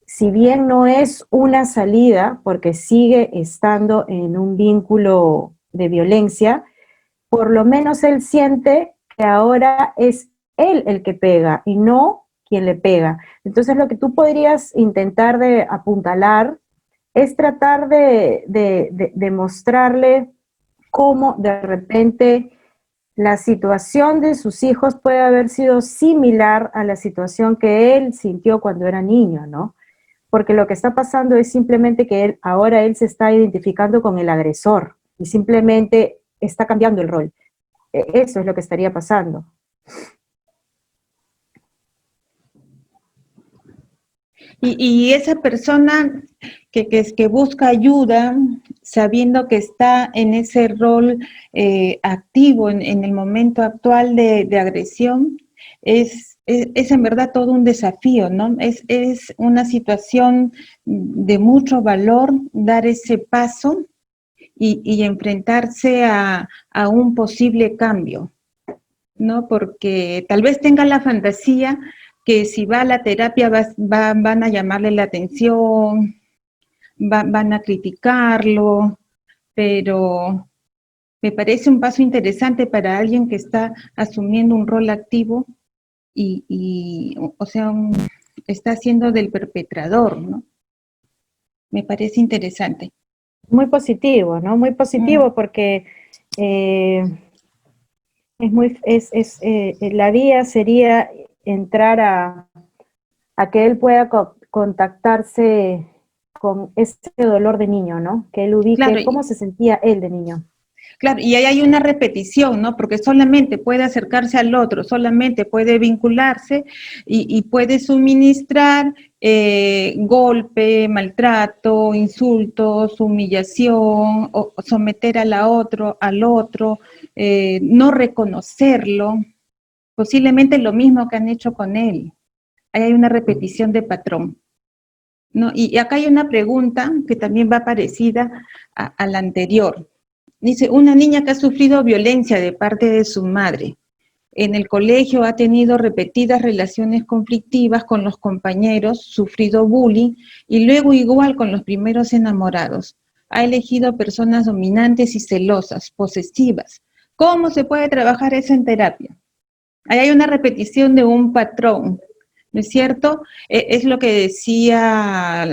Si bien no es una salida, porque sigue estando en un vínculo de violencia, por lo menos él siente que ahora es él el que pega y no quien le pega. Entonces lo que tú podrías intentar de apuntalar es tratar de mostrarle cómo de repente la situación de sus hijos puede haber sido similar a la situación que él sintió cuando era niño, ¿no? Porque lo que está pasando es simplemente que ahora él se está identificando con el agresor y simplemente está cambiando el rol. Eso es lo que estaría pasando. Y esa persona que busca ayuda, sabiendo que está en ese rol activo en el momento actual de agresión, es en verdad todo un desafío, ¿no? Es una situación de mucho valor dar ese paso y enfrentarse a un posible cambio, ¿no? Porque tal vez tenga la fantasía que si va a la terapia van a llamarle la atención, van a criticarlo, pero me parece un paso interesante para alguien que está asumiendo un rol activo o sea, está haciendo del perpetrador, ¿no? Me parece interesante. Muy positivo, ¿no? Muy positivo porque eh, la vía sería entrar a que él pueda contactarse con ese dolor de niño, ¿no? Que él Claro, ubique cómo se sentía él de niño. claro, y ahí hay una repetición, ¿no? Porque solamente puede acercarse al otro, solamente puede vincularse y puede suministrar golpe, maltrato, insultos, humillación, o someter al otro, no reconocerlo, posiblemente lo mismo que han hecho con él. Ahí hay una repetición de patrón, ¿no? Y acá hay una pregunta que también va parecida a la anterior. Dice, una niña que ha sufrido violencia de parte de su madre. En el colegio ha tenido repetidas relaciones conflictivas con los compañeros, sufrido bullying y luego igual con los primeros enamorados. Ha elegido personas dominantes y celosas, posesivas. ¿Cómo se puede trabajar eso en terapia? Ahí hay una repetición de un patrón, ¿no es cierto? Es lo que decía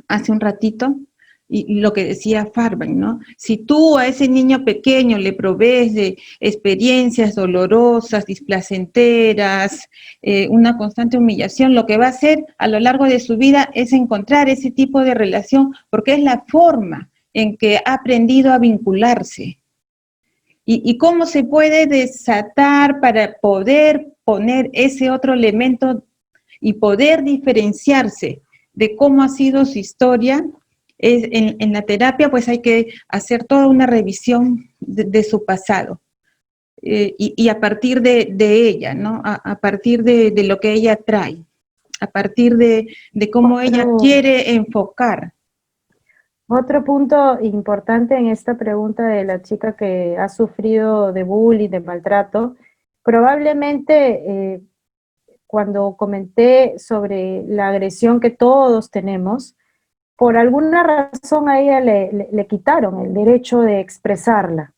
hace un ratito, y lo que decía Farben, ¿no? Si tú a ese niño pequeño le provees de experiencias dolorosas, displacenteras, una constante humillación, lo que va a hacer a lo largo de su vida es encontrar ese tipo de relación, porque es la forma en que ha aprendido a vincularse. ¿Y cómo se puede desatar para poder poner ese otro elemento y poder diferenciarse de cómo ha sido su historia? En la terapia pues hay que hacer toda una revisión de su pasado y a partir de ella, ¿no? A partir de lo que ella trae, a partir de cómo ella quiere enfocar. Otro punto importante en esta pregunta de la chica que ha sufrido de bullying, de maltrato, probablemente cuando comenté sobre la agresión que todos tenemos, por alguna razón a ella le quitaron el derecho de expresarla,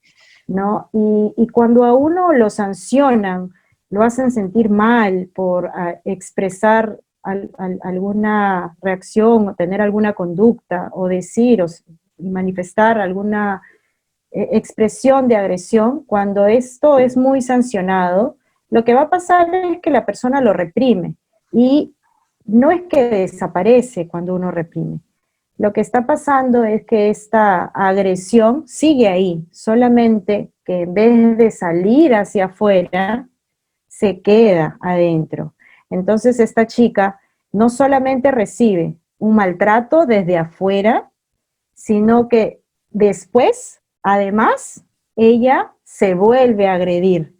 ¿no? Y cuando a uno lo sancionan, lo hacen sentir mal por expresar alguna reacción, o tener alguna conducta, o decir, o manifestar alguna expresión de agresión, cuando esto es muy sancionado, lo que va a pasar es que la persona lo reprime, y no es que desaparece cuando uno reprime. Lo que está pasando es que esta agresión sigue ahí, solamente que en vez de salir hacia afuera, se queda adentro. Entonces esta chica no solamente recibe un maltrato desde afuera, sino que después, además, ella se vuelve a agredir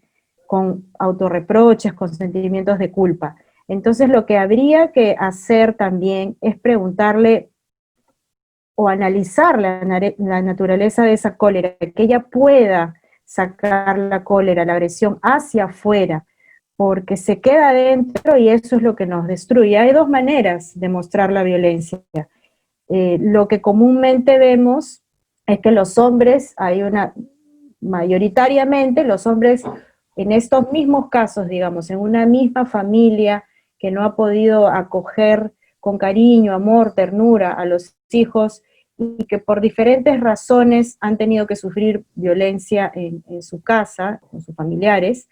con autorreproches, con sentimientos de culpa. Entonces lo que habría que hacer también es preguntarle o analizar la naturaleza de esa cólera, que ella pueda sacar la cólera, la agresión hacia afuera, porque se queda adentro y eso es lo que nos destruye. Hay dos maneras de mostrar la violencia. Lo que comúnmente vemos es que los hombres, mayoritariamente los hombres en estos mismos casos, digamos, en una misma familia que no ha podido acoger con cariño, amor, ternura a los hijos, y que por diferentes razones han tenido que sufrir violencia en su casa, con sus familiares,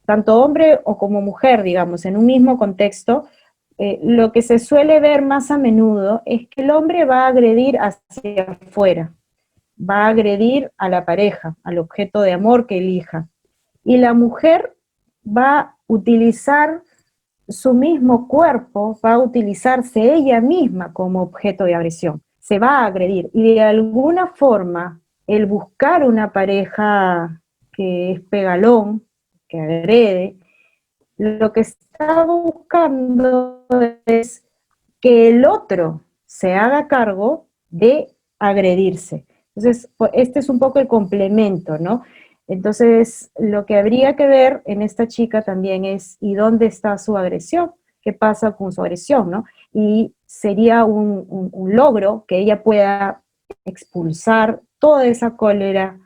tanto hombre o como mujer, digamos, en un mismo contexto, lo que se suele ver más a menudo es que el hombre va a agredir hacia afuera, va a agredir a la pareja, al objeto de amor que elija, y la mujer va a utilizar su mismo cuerpo va a utilizarse ella misma como objeto de agresión, se va a agredir, y de alguna forma el buscar una pareja que es pegalón, que agrede, lo que está buscando es que el otro se haga cargo de agredirse. Entonces, este es un poco el complemento, ¿no? Entonces, lo que habría que ver en esta chica también es, ¿y dónde está su agresión? ¿Qué pasa con su agresión, no? Y sería un logro que ella pueda expulsar toda esa cólera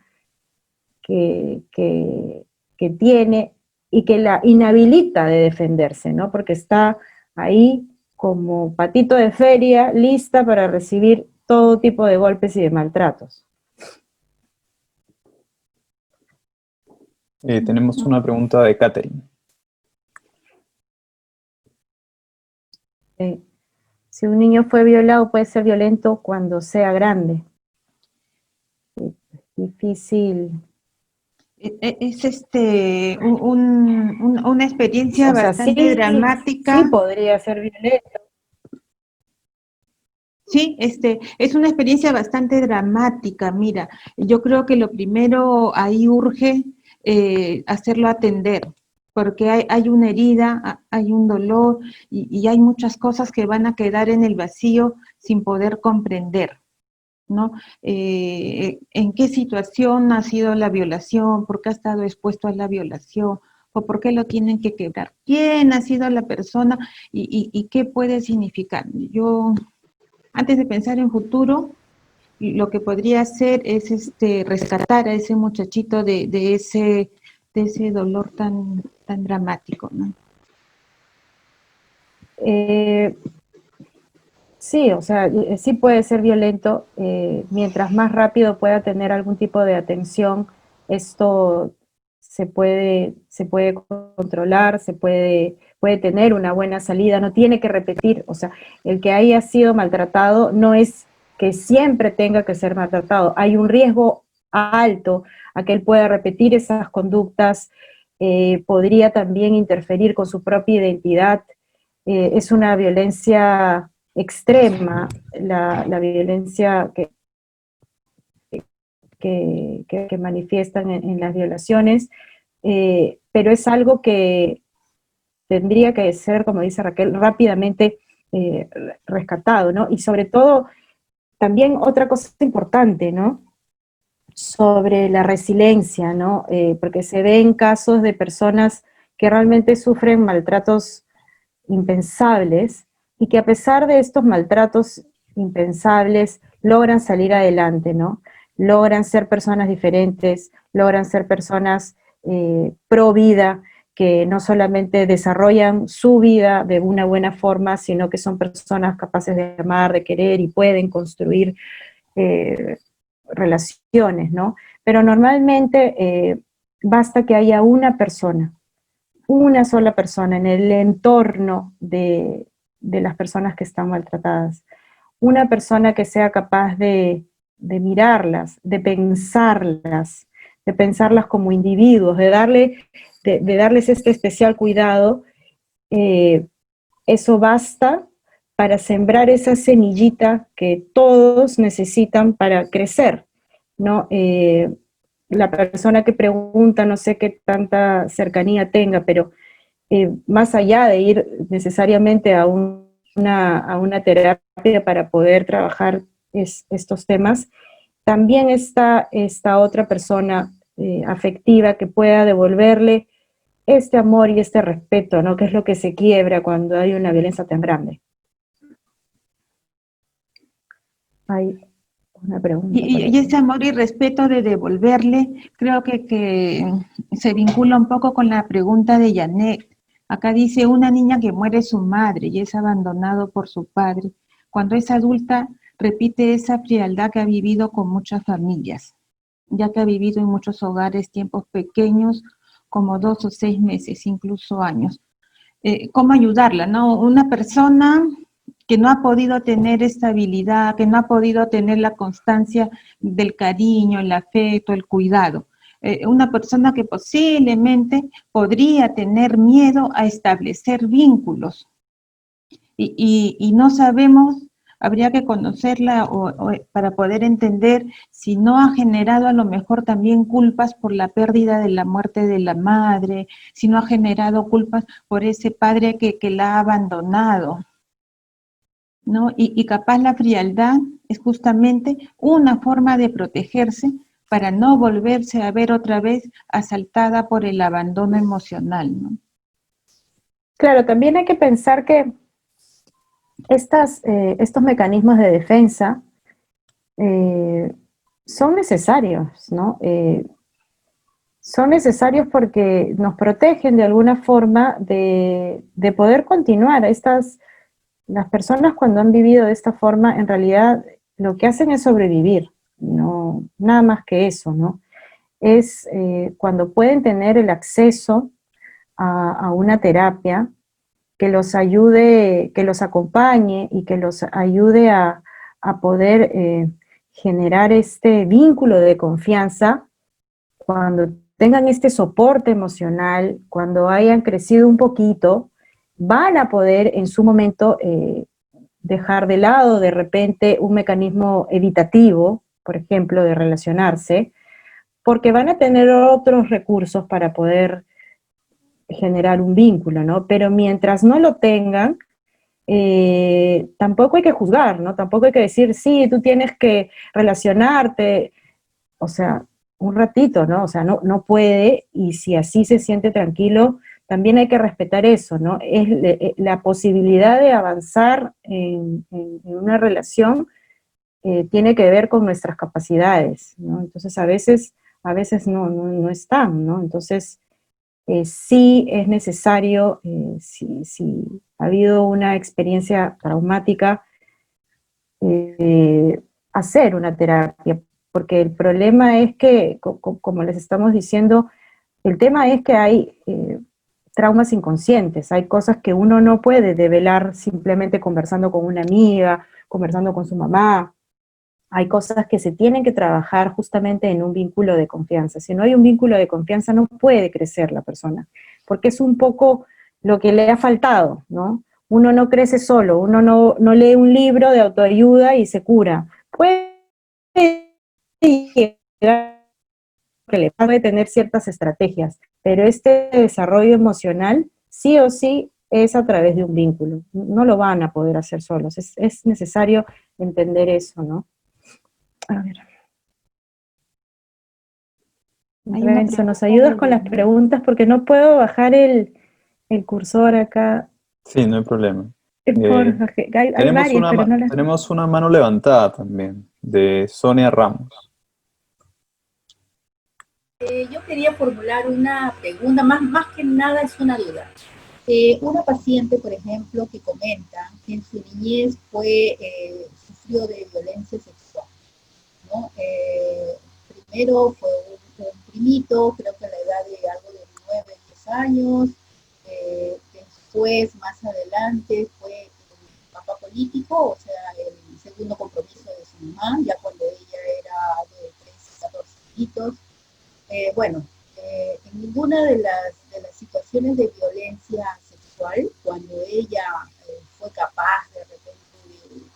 que, que, que tiene y que la inhabilita de defenderse, ¿no? Porque está ahí como patito de feria, lista para recibir todo tipo de golpes y de maltratos. Tenemos una pregunta de Catherine. Si un niño fue violado, puede ser violento cuando sea grande. Difícil. Es una experiencia O sea, bastante sí dramática. podría ser violento. Sí, es una experiencia bastante dramática. Mira, yo creo que lo primero ahí urge hacerlo atender, porque hay una herida, hay un dolor y hay muchas cosas que van a quedar en el vacío sin poder comprender, ¿no? ¿En qué situación ha sido la violación? ¿Por qué ha estado expuesto a la violación? ¿O por qué lo tienen que quebrar? ¿Quién ha sido la persona y qué puede significar? Yo, antes de pensar en futuro, lo que podría hacer es rescatar a ese muchachito de ese dolor tan dramático, ¿no? Sí, o sea, sí puede ser violento. Mientras más rápido pueda tener algún tipo de atención, esto se puede controlar, puede tener una buena salida, no tiene que repetir. O sea, el que haya sido maltratado no es que siempre tenga que ser maltratado. Hay un riesgo alto a que él pueda repetir esas conductas, podría también interferir con su propia identidad. Es una violencia extrema, la violencia que manifiestan en las violaciones, pero es algo que tendría que ser, como dice Raquel, rápidamente rescatado, ¿no? Y sobre todo, también otra cosa importante, ¿no? Sobre la resiliencia, ¿no? Porque se ven casos de personas que realmente sufren maltratos impensables y que a pesar de estos maltratos impensables logran salir adelante, ¿no? Logran ser personas diferentes, logran ser personas pro vida, que no solamente desarrollan su vida de una buena forma, sino que son personas capaces de amar, de querer y pueden construir eh, relaciones, ¿no? Pero normalmente basta que haya una sola persona en el entorno de las personas que están maltratadas, una persona que sea capaz de mirarlas, de pensarlas como individuos, de darles este especial cuidado, eso basta para sembrar esa semillita que todos necesitan para crecer, ¿no? La persona que pregunta, no sé qué tanta cercanía tenga, pero más allá de ir necesariamente a una terapia para poder trabajar estos temas, también está esta otra persona afectiva que pueda devolverle este amor y este respeto, ¿no? Que es lo que se quiebra cuando hay una violencia tan grande. Hay una pregunta. Y ese amor y respeto de devolverle, creo que se vincula un poco con la pregunta de Janet. Acá dice, una niña que muere su madre y es abandonado por su padre. Cuando es adulta, repite esa frialdad que ha vivido con muchas familias, ya que ha vivido en muchos hogares tiempos pequeños, como 2 o 6 meses, incluso años. ¿Cómo ayudarla, no? Una persona que no ha podido tener estabilidad, que no ha podido tener la constancia del cariño, el afecto, el cuidado. una persona que posiblemente podría tener miedo a establecer vínculos y no sabemos, habría que conocerla para poder entender si no ha generado a lo mejor también culpas por la pérdida de la muerte de la madre, si no ha generado culpas por ese padre que la ha abandonado, ¿no? Y capaz la frialdad es justamente una forma de protegerse para no volverse a ver otra vez asaltada por el abandono emocional, ¿no? Claro, también hay que pensar que estos mecanismos de defensa son necesarios, ¿no? Son necesarios porque nos protegen de alguna forma de poder continuar. Las personas cuando han vivido de esta forma, en realidad lo que hacen es sobrevivir, no, nada más que eso, ¿no? Es cuando pueden tener el acceso a una terapia que los ayude, que los acompañe y que los ayude a poder generar este vínculo de confianza, cuando tengan este soporte emocional, cuando hayan crecido un poquito, van a poder en su momento dejar de lado de repente un mecanismo evitativo, por ejemplo, de relacionarse, porque van a tener otros recursos para poder generar un vínculo, ¿no? Pero mientras no lo tengan, tampoco hay que juzgar, ¿no? Tampoco hay que decir, sí, tú tienes que relacionarte, o sea, un ratito, ¿no? O sea, no puede, y si así se siente tranquilo, también hay que respetar eso, ¿no? Es la posibilidad de avanzar en una relación tiene que ver con nuestras capacidades, ¿no? Entonces, a veces no están, ¿no? Entonces, sí es necesario, si ha habido una experiencia traumática, eh, hacer una terapia, porque el problema es que, como les estamos diciendo, el tema es que hay traumas inconscientes, hay cosas que uno no puede develar simplemente conversando con una amiga, conversando con su mamá. Hay cosas que se tienen que trabajar justamente en un vínculo de confianza. Si no hay un vínculo de confianza, no puede crecer la persona, porque es un poco lo que le ha faltado, ¿no? Uno no crece solo, uno no lee un libro de autoayuda y se cura. Puede llegar que le puede tener ciertas estrategias, pero este desarrollo emocional sí o sí es a través de un vínculo. No lo van a poder hacer solos. Es necesario entender eso, ¿no? A ver. Hay una Renzo, ¿nos pregunta ayudas con las preguntas? Porque no puedo bajar el cursor acá. Sí, no hay problema. Porfa, hay varias, pero no las... Tenemos una mano levantada también, de Sonia Ramos. Yo quería formular una pregunta, más que nada es una duda. Una paciente, por ejemplo, que comenta que en su niñez sufrió de violencia sexual, ¿no? Primero fue un primito, creo que a la edad de algo de 9, 10 años, después, más adelante, fue el papá político, o sea, el segundo compromiso de su mamá, ya cuando ella era de 13, 14 añitos. Bueno, en ninguna de las situaciones de violencia sexual, cuando ella fue capaz de repente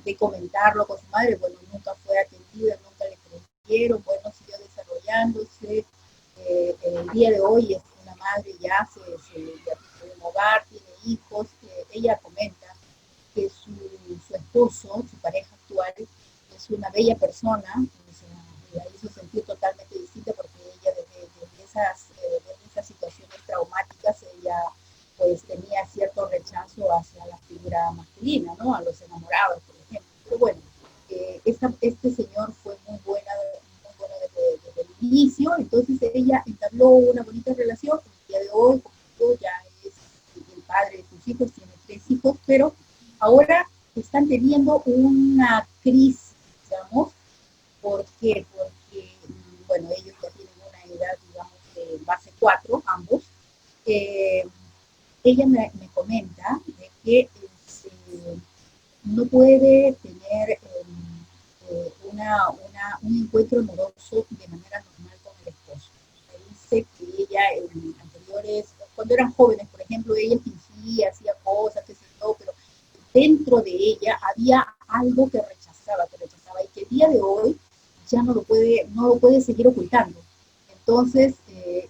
de comentarlo con su madre, bueno, nunca fue atendida, nunca le creyeron, bueno, siguió desarrollándose. El día de hoy es una madre ya ya tiene un hogar, tiene hijos. Ella comenta que su esposo, su pareja actual, es una bella persona, o sea, la hizo sentir totalmente distinta porque ella desde esas situaciones traumáticas, ella pues tenía cierto rechazo hacia la figura masculina, ¿no? A los enamorados, por ejemplo. Pero bueno, este señor fue muy bueno desde el inicio, entonces ella entabló una bonita relación. El día de hoy, como digo, ya es el padre de sus hijos, tiene 3 hijos, pero ahora están teniendo una crisis, digamos. ¿Por qué? Porque, bueno, ellos ya tienen una edad, digamos, de base 4, ambos. Ella me comenta de que no puede tener un encuentro amoroso de manera normal con el esposo. jóvenes, por ejemplo, ella fingía, hacía cosas, qué sé yo, pero dentro de ella había algo que rechazaba y que el día de hoy ya no lo puede seguir ocultando. Entonces,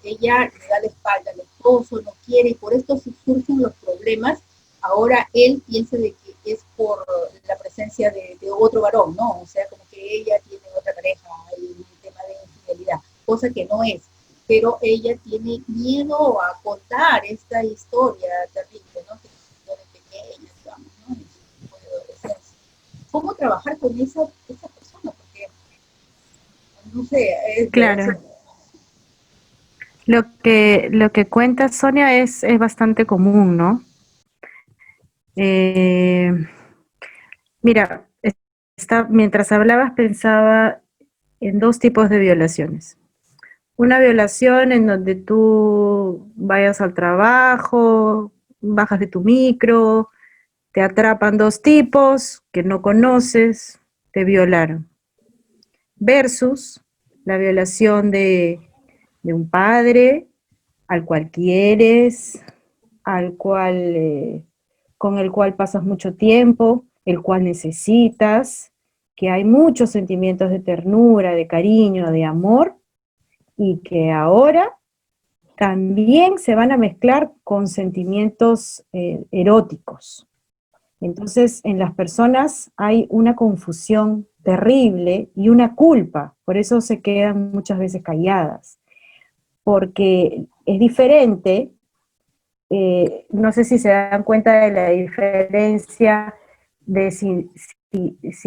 ella le da la espalda al esposo, no quiere, y por esto surgen los problemas. Ahora él piensa de que es por la presencia de otro varón, ¿no? O sea, como que ella tiene otra pareja y el tema de infidelidad, cosa que no es. Pero ella tiene miedo a contar esta historia terrible, ¿no? Que vivió de pequeña, digamos, ¿no? En su tiempo de adolescencia. ¿Cómo trabajar con esa persona? Porque, no sé, Claro. Lo que cuenta Sonia es bastante común, ¿no? Mira, mientras hablabas pensaba en dos tipos de violaciones. Una violación en donde tú vayas al trabajo, bajas de tu micro, te atrapan dos tipos que no conoces, te violaron. Versus la violación de un padre al cual quieres, con el cual pasas mucho tiempo, el cual necesitas, que hay muchos sentimientos de ternura, de cariño, de amor, y que ahora también se van a mezclar con sentimientos eróticos. Entonces, en las personas hay una confusión terrible y una culpa, por eso se quedan muchas veces calladas, porque es diferente. No sé si se dan cuenta de la diferencia de si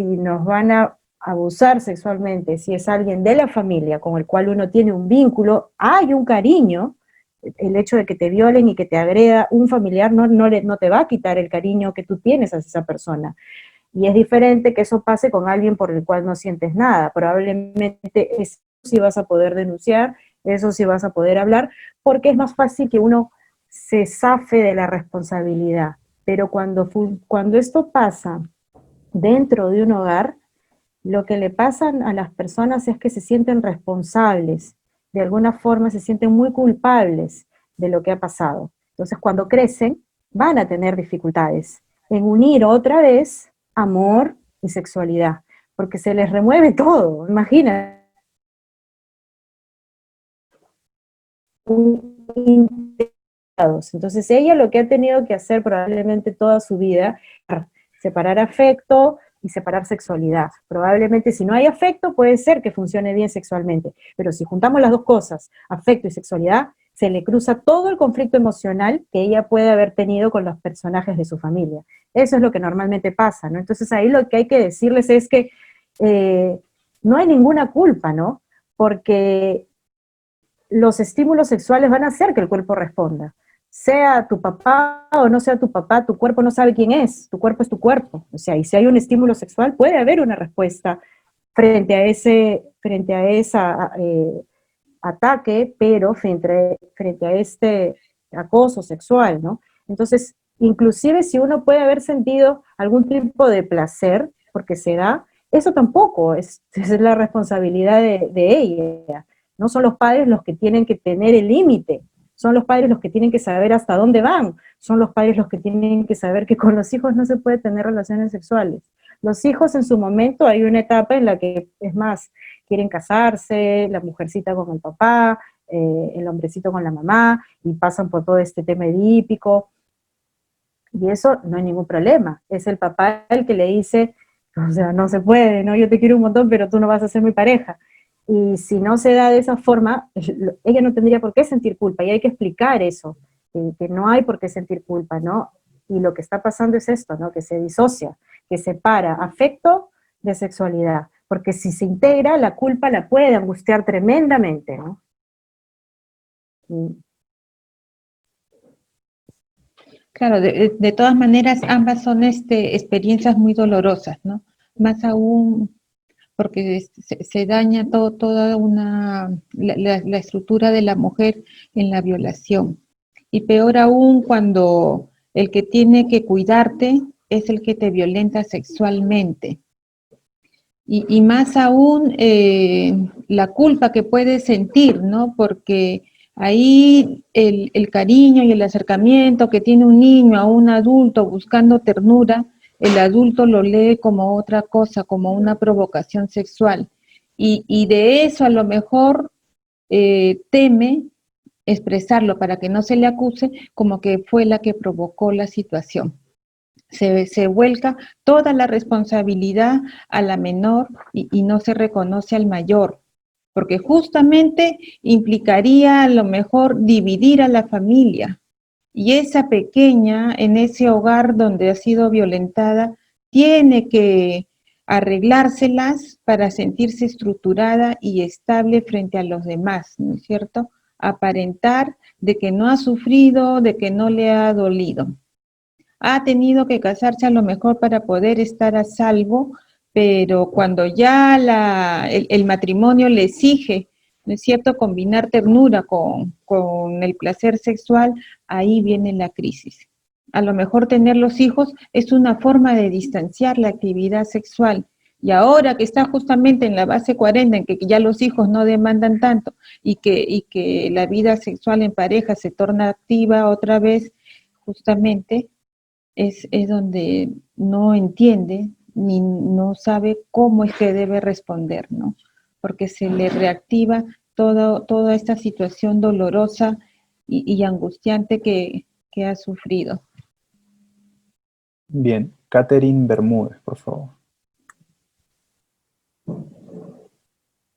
nos van a abusar sexualmente, si es alguien de la familia con el cual uno tiene un vínculo, hay un cariño. El hecho de que te violen y que te agreda un familiar no te va a quitar el cariño que tú tienes hacia esa persona. Y es diferente que eso pase con alguien por el cual no sientes nada. Probablemente eso sí vas a poder denunciar, eso sí vas a poder hablar, porque es más fácil que uno se zafe de la responsabilidad. Pero cuando esto pasa dentro de un hogar, lo que le pasa a las personas es que se sienten responsables, de alguna forma se sienten muy culpables de lo que ha pasado. Entonces, cuando crecen, van a tener dificultades en unir otra vez amor y sexualidad, porque se les remueve todo, imagina. Entonces ella lo que ha tenido que hacer probablemente toda su vida, separar afecto y separar sexualidad. Probablemente si no hay afecto puede ser que funcione bien sexualmente, pero si juntamos las dos cosas, afecto y sexualidad, se le cruza todo el conflicto emocional que ella puede haber tenido con los personajes de su familia. Eso es lo que normalmente pasa, ¿no? Entonces ahí lo que hay que decirles es que no hay ninguna culpa, ¿no? Porque los estímulos sexuales van a hacer que el cuerpo responda. Sea tu papá o no sea tu papá, tu cuerpo no sabe quién es, tu cuerpo es tu cuerpo. O sea, y si hay un estímulo sexual, puede haber una respuesta frente a ese ataque, pero frente a este acoso sexual, ¿no? Entonces, inclusive si uno puede haber sentido algún tipo de placer, porque se da, eso tampoco es la responsabilidad de ella. No son los padres los que tienen que tener el límite, son los padres los que tienen que saber hasta dónde van, son los padres los que tienen que saber que con los hijos no se puede tener relaciones sexuales. Los hijos en su momento hay una etapa en la que, es más, quieren casarse, la mujercita con el papá, el hombrecito con la mamá, y pasan por todo este tema edípico, y eso no hay ningún problema, es el papá el que le dice, o sea, no se puede, ¿no? Yo te quiero un montón, pero tú no vas a ser mi pareja. Y si no se da de esa forma, ella no tendría por qué sentir culpa, y hay que explicar eso, que no hay por qué sentir culpa, ¿no? Y lo que está pasando es esto, ¿no? Que se disocia, que separa afecto de sexualidad, porque si se integra, la culpa la puede angustiar tremendamente, ¿no? Claro, de todas maneras, ambas son experiencias muy dolorosas, ¿no? Más aún porque se daña toda la estructura de la mujer en la violación. Y peor aún cuando el que tiene que cuidarte es el que te violenta sexualmente. Y más aún la culpa que puedes sentir, ¿no? Porque Ahí el cariño y el acercamiento que tiene un niño a un adulto buscando ternura, el adulto lo lee como otra cosa, como una provocación sexual. Y de eso a lo mejor teme expresarlo para que no se le acuse como que fue la que provocó la situación. Se vuelca toda la responsabilidad a la menor y no se reconoce al mayor, porque justamente implicaría a lo mejor dividir a la familia. Y esa pequeña, en ese hogar donde ha sido violentada, tiene que arreglárselas para sentirse estructurada y estable frente a los demás, ¿no es cierto? Aparentar de que no ha sufrido, de que no le ha dolido. Ha tenido que casarse a lo mejor para poder estar a salvo, pero cuando ya el matrimonio le exige, ¿no es cierto?, combinar ternura con el placer sexual, ahí viene la crisis. A lo mejor tener los hijos es una forma de distanciar la actividad sexual. Y ahora que está justamente en la base 40, en que ya los hijos no demandan tanto y que la vida sexual en pareja se torna activa otra vez, justamente es donde no entiende ni no sabe cómo es que debe responder, ¿no? Porque se le reactiva toda esta situación dolorosa y angustiante que ha sufrido. Bien, Catherine Bermúdez, por favor.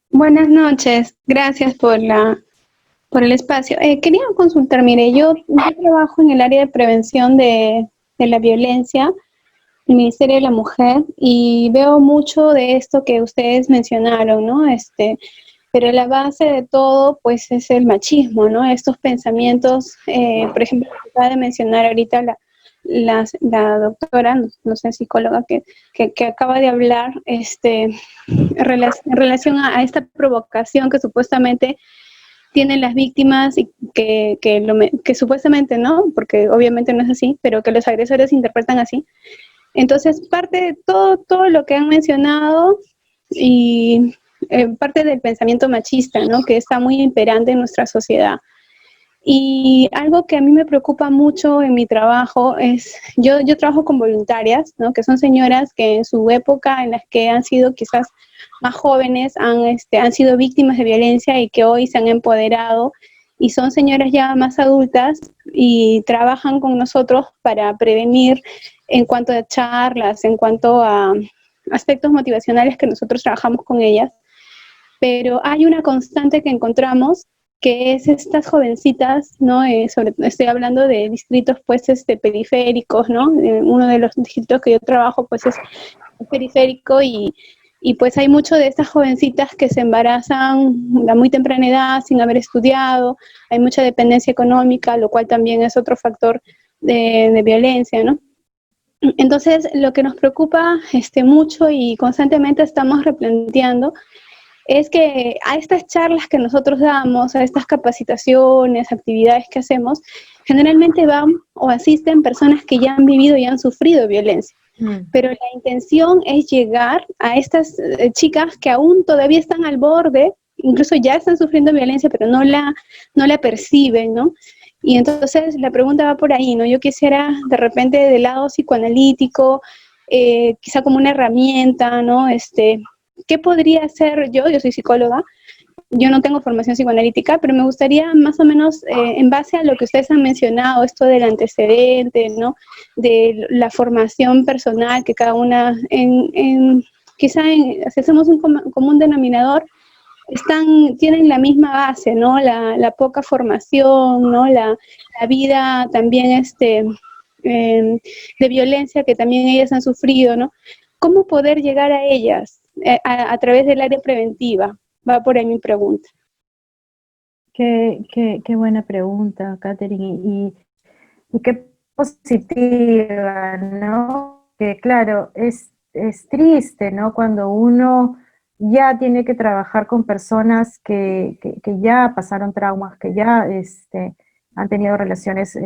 Buenas noches, gracias por el espacio. Quería consultar, mire, yo trabajo en el área de prevención de la violencia, el Ministerio de la Mujer, y veo mucho de esto que ustedes mencionaron, ¿no? Pero la base de todo, pues, es el machismo, ¿no? Estos pensamientos, por ejemplo, lo que acaba de mencionar ahorita la doctora, no sé, psicóloga, que acaba de hablar, en relación a esta provocación que supuestamente tienen las víctimas y que supuestamente no, porque obviamente no es así, pero que los agresores interpretan así. Entonces, parte de todo lo que han mencionado y parte del pensamiento machista, ¿no?, que está muy imperante en nuestra sociedad. Y algo que a mí me preocupa mucho en mi trabajo es, yo trabajo con voluntarias, ¿no?, que son señoras que en su época en las que han sido quizás más jóvenes han sido víctimas de violencia y que hoy se han empoderado y son señoras ya más adultas y trabajan con nosotros para prevenir en cuanto a charlas, en cuanto a aspectos motivacionales que nosotros trabajamos con ellas. Pero hay una constante que encontramos, que es estas jovencitas, ¿no? Estoy hablando de distritos, pues, periféricos, ¿no? Uno de los distritos que yo trabajo, pues, es periférico y pues hay mucho de estas jovencitas que se embarazan a muy temprana edad sin haber estudiado, hay mucha dependencia económica, lo cual también es otro factor de violencia, ¿no? Entonces, lo que nos preocupa mucho y constantemente estamos replanteando es que a estas charlas que nosotros damos, a estas capacitaciones, actividades que hacemos, generalmente van o asisten personas que ya han vivido y han sufrido violencia. Pero la intención es llegar a estas chicas que aún todavía están al borde, incluso ya están sufriendo violencia, pero no la perciben, ¿no? Y entonces la pregunta va por ahí, ¿no? Yo quisiera de repente del lado psicoanalítico, quizá como una herramienta, ¿no? ¿Qué podría hacer yo? Yo soy psicóloga, yo no tengo formación psicoanalítica, pero me gustaría más o menos, en base a lo que ustedes han mencionado, esto del antecedente, ¿no?, de la formación personal que cada una, quizá si hacemos un común denominador, tienen la misma base, ¿no?, la poca formación, ¿no?, la vida también de violencia que también ellas han sufrido, ¿no? ¿Cómo poder llegar a ellas a través del área preventiva? Va por ahí mi pregunta. Qué buena pregunta, Catherine, y qué positiva, ¿no? Que claro, es triste, ¿no? Cuando uno ya tiene que trabajar con personas que ya pasaron traumas, que ya han tenido relaciones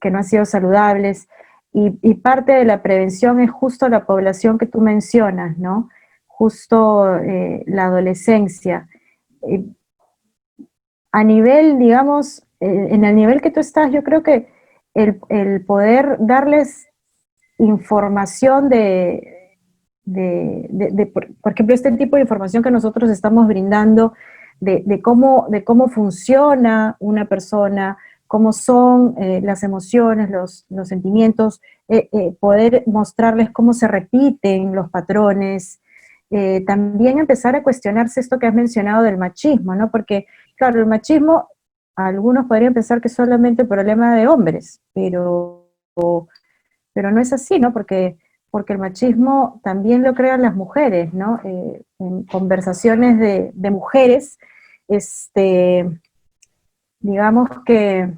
que no han sido saludables, y parte de la prevención es justo la población que tú mencionas, ¿no? Justo la adolescencia. a nivel, digamos, en el nivel que tú estás, yo creo que el poder darles información por ejemplo, este tipo de información que nosotros estamos brindando, de cómo funciona una persona, cómo son las emociones, los sentimientos, poder mostrarles cómo se repiten los patrones, también empezar a cuestionarse esto que has mencionado del machismo, ¿no? Porque, claro, el machismo, algunos podrían pensar que es solamente problema de hombres, pero no es así, ¿no? Porque el machismo también lo crean las mujeres, ¿no? En conversaciones de mujeres, digamos que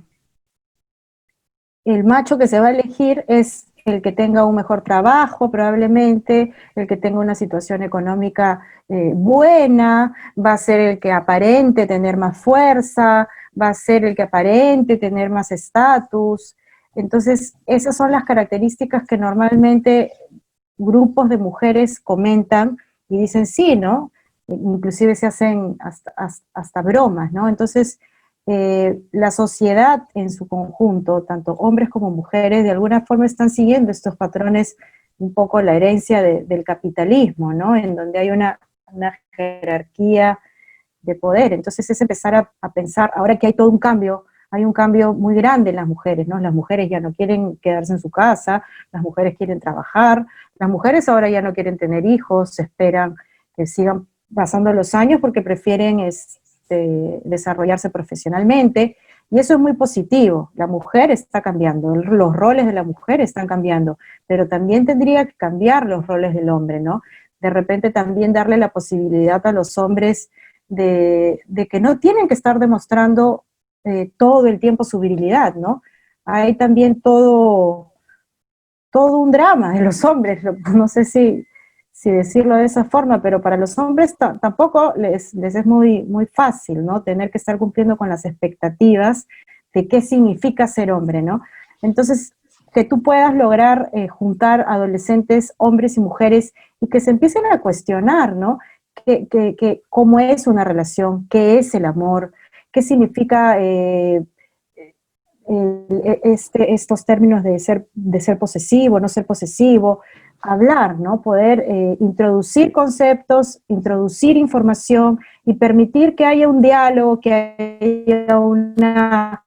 el macho que se va a elegir es el que tenga un mejor trabajo, probablemente, el que tenga una situación económica buena, va a ser el que aparente tener más fuerza, va a ser el que aparente tener más estatus. Entonces, esas son las características que normalmente grupos de mujeres comentan y dicen sí, ¿no? Inclusive se hacen hasta bromas, ¿no? Entonces, la sociedad en su conjunto, tanto hombres como mujeres, de alguna forma están siguiendo estos patrones, un poco la herencia del capitalismo, ¿no? En donde hay una jerarquía de poder. Entonces es empezar a pensar, ahora que hay todo un cambio, hay un cambio muy grande en las mujeres, ¿no? Las mujeres ya no quieren quedarse en su casa, las mujeres quieren trabajar, las mujeres ahora ya no quieren tener hijos, esperan que sigan pasando los años porque prefieren desarrollarse profesionalmente, y eso es muy positivo. La mujer está cambiando, los roles de la mujer están cambiando, pero también tendría que cambiar los roles del hombre, ¿no? De repente también darle la posibilidad a los hombres de que no tienen que estar demostrando todo el tiempo su virilidad, ¿no? Hay también todo un drama en los hombres, no sé si decirlo de esa forma, pero para los hombres tampoco les es muy fácil, ¿no? Tener que estar cumpliendo con las expectativas de qué significa ser hombre, ¿no? Entonces, que tú puedas lograr juntar adolescentes, hombres y mujeres, y que se empiecen a cuestionar, ¿no? Cómo es una relación, qué es el amor, qué significa estos términos de ser posesivo, no ser posesivo, hablar, ¿no? Poder introducir conceptos, introducir información y permitir que haya un diálogo, que haya una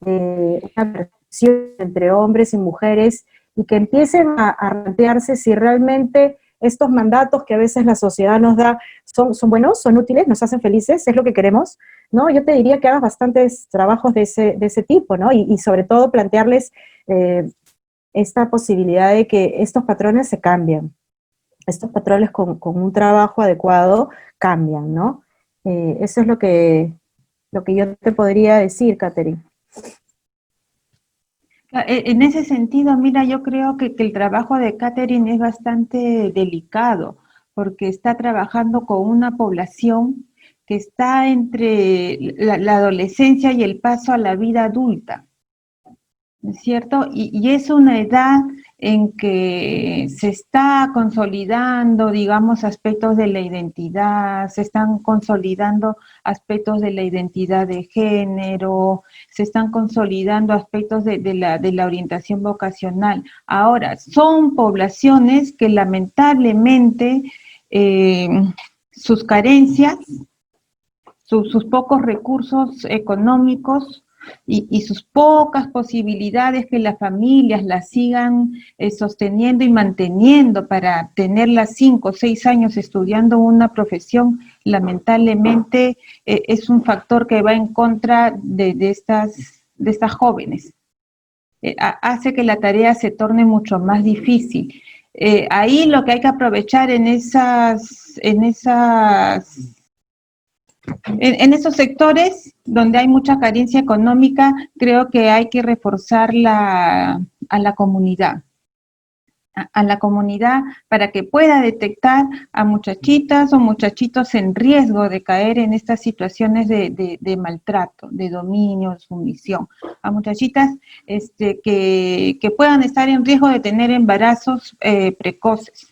versión entre hombres y mujeres y que empiecen a plantearse si realmente estos mandatos que a veces la sociedad nos da son buenos, son útiles, nos hacen felices, es lo que queremos, ¿no? Yo te diría que hagas bastantes trabajos de ese tipo, ¿no? Y sobre todo plantearles esta posibilidad de que estos patrones se cambian. Estos patrones con un trabajo adecuado cambian, ¿no? Eso es lo que yo te podría decir, Catherine. En ese sentido, mira, yo creo que el trabajo de Catherine es bastante delicado, porque está trabajando con una población que está entre la adolescencia y el paso a la vida adulta, ¿no es cierto? Y es una edad en que se está consolidando, digamos, aspectos de la identidad, se están consolidando aspectos de la identidad de género, se están consolidando aspectos de la orientación vocacional. Ahora, son poblaciones que lamentablemente sus carencias, sus pocos recursos económicos y sus pocas posibilidades que las familias las sigan sosteniendo y manteniendo para tenerlas 5 o 6 años estudiando una profesión, lamentablemente es un factor que va en contra de estas jóvenes. Hace que la tarea se torne mucho más difícil. Ahí lo que hay que aprovechar en esos sectores donde hay mucha carencia económica, creo que hay que reforzar a la comunidad para que pueda detectar a muchachitas o muchachitos en riesgo de caer en estas situaciones de maltrato, de dominio, de sumisión, a muchachitas que puedan estar en riesgo de tener embarazos precoces.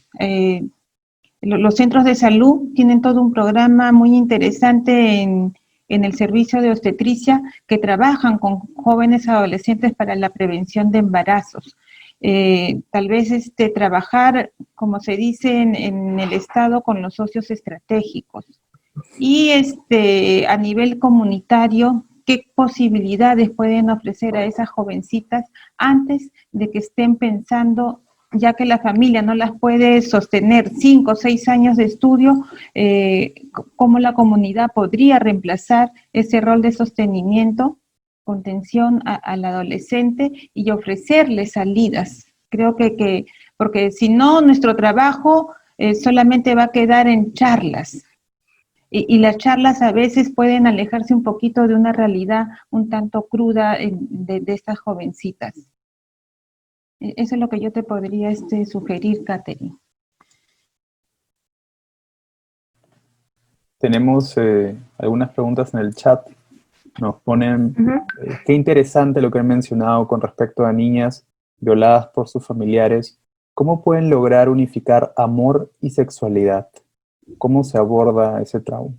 Los centros de salud tienen todo un programa muy interesante en el servicio de obstetricia que trabajan con jóvenes adolescentes para la prevención de embarazos. Tal vez trabajar, como se dice en el Estado, con los socios estratégicos. Y a nivel comunitario, ¿qué posibilidades pueden ofrecer a esas jovencitas antes de que estén pensando, ya que la familia no las puede sostener 5 o 6 años de estudio, cómo la comunidad podría reemplazar ese rol de sostenimiento, contención al adolescente y ofrecerle salidas? Creo que porque si no, nuestro trabajo solamente va a quedar en charlas. Y las charlas a veces pueden alejarse un poquito de una realidad un tanto cruda de estas jovencitas. Eso es lo que yo te podría sugerir, Catherine. Tenemos algunas preguntas en el chat. Nos ponen, Ujú. qué interesante lo que han mencionado con respecto a niñas violadas por sus familiares. ¿Cómo pueden lograr unificar amor y sexualidad? ¿Cómo se aborda ese trauma?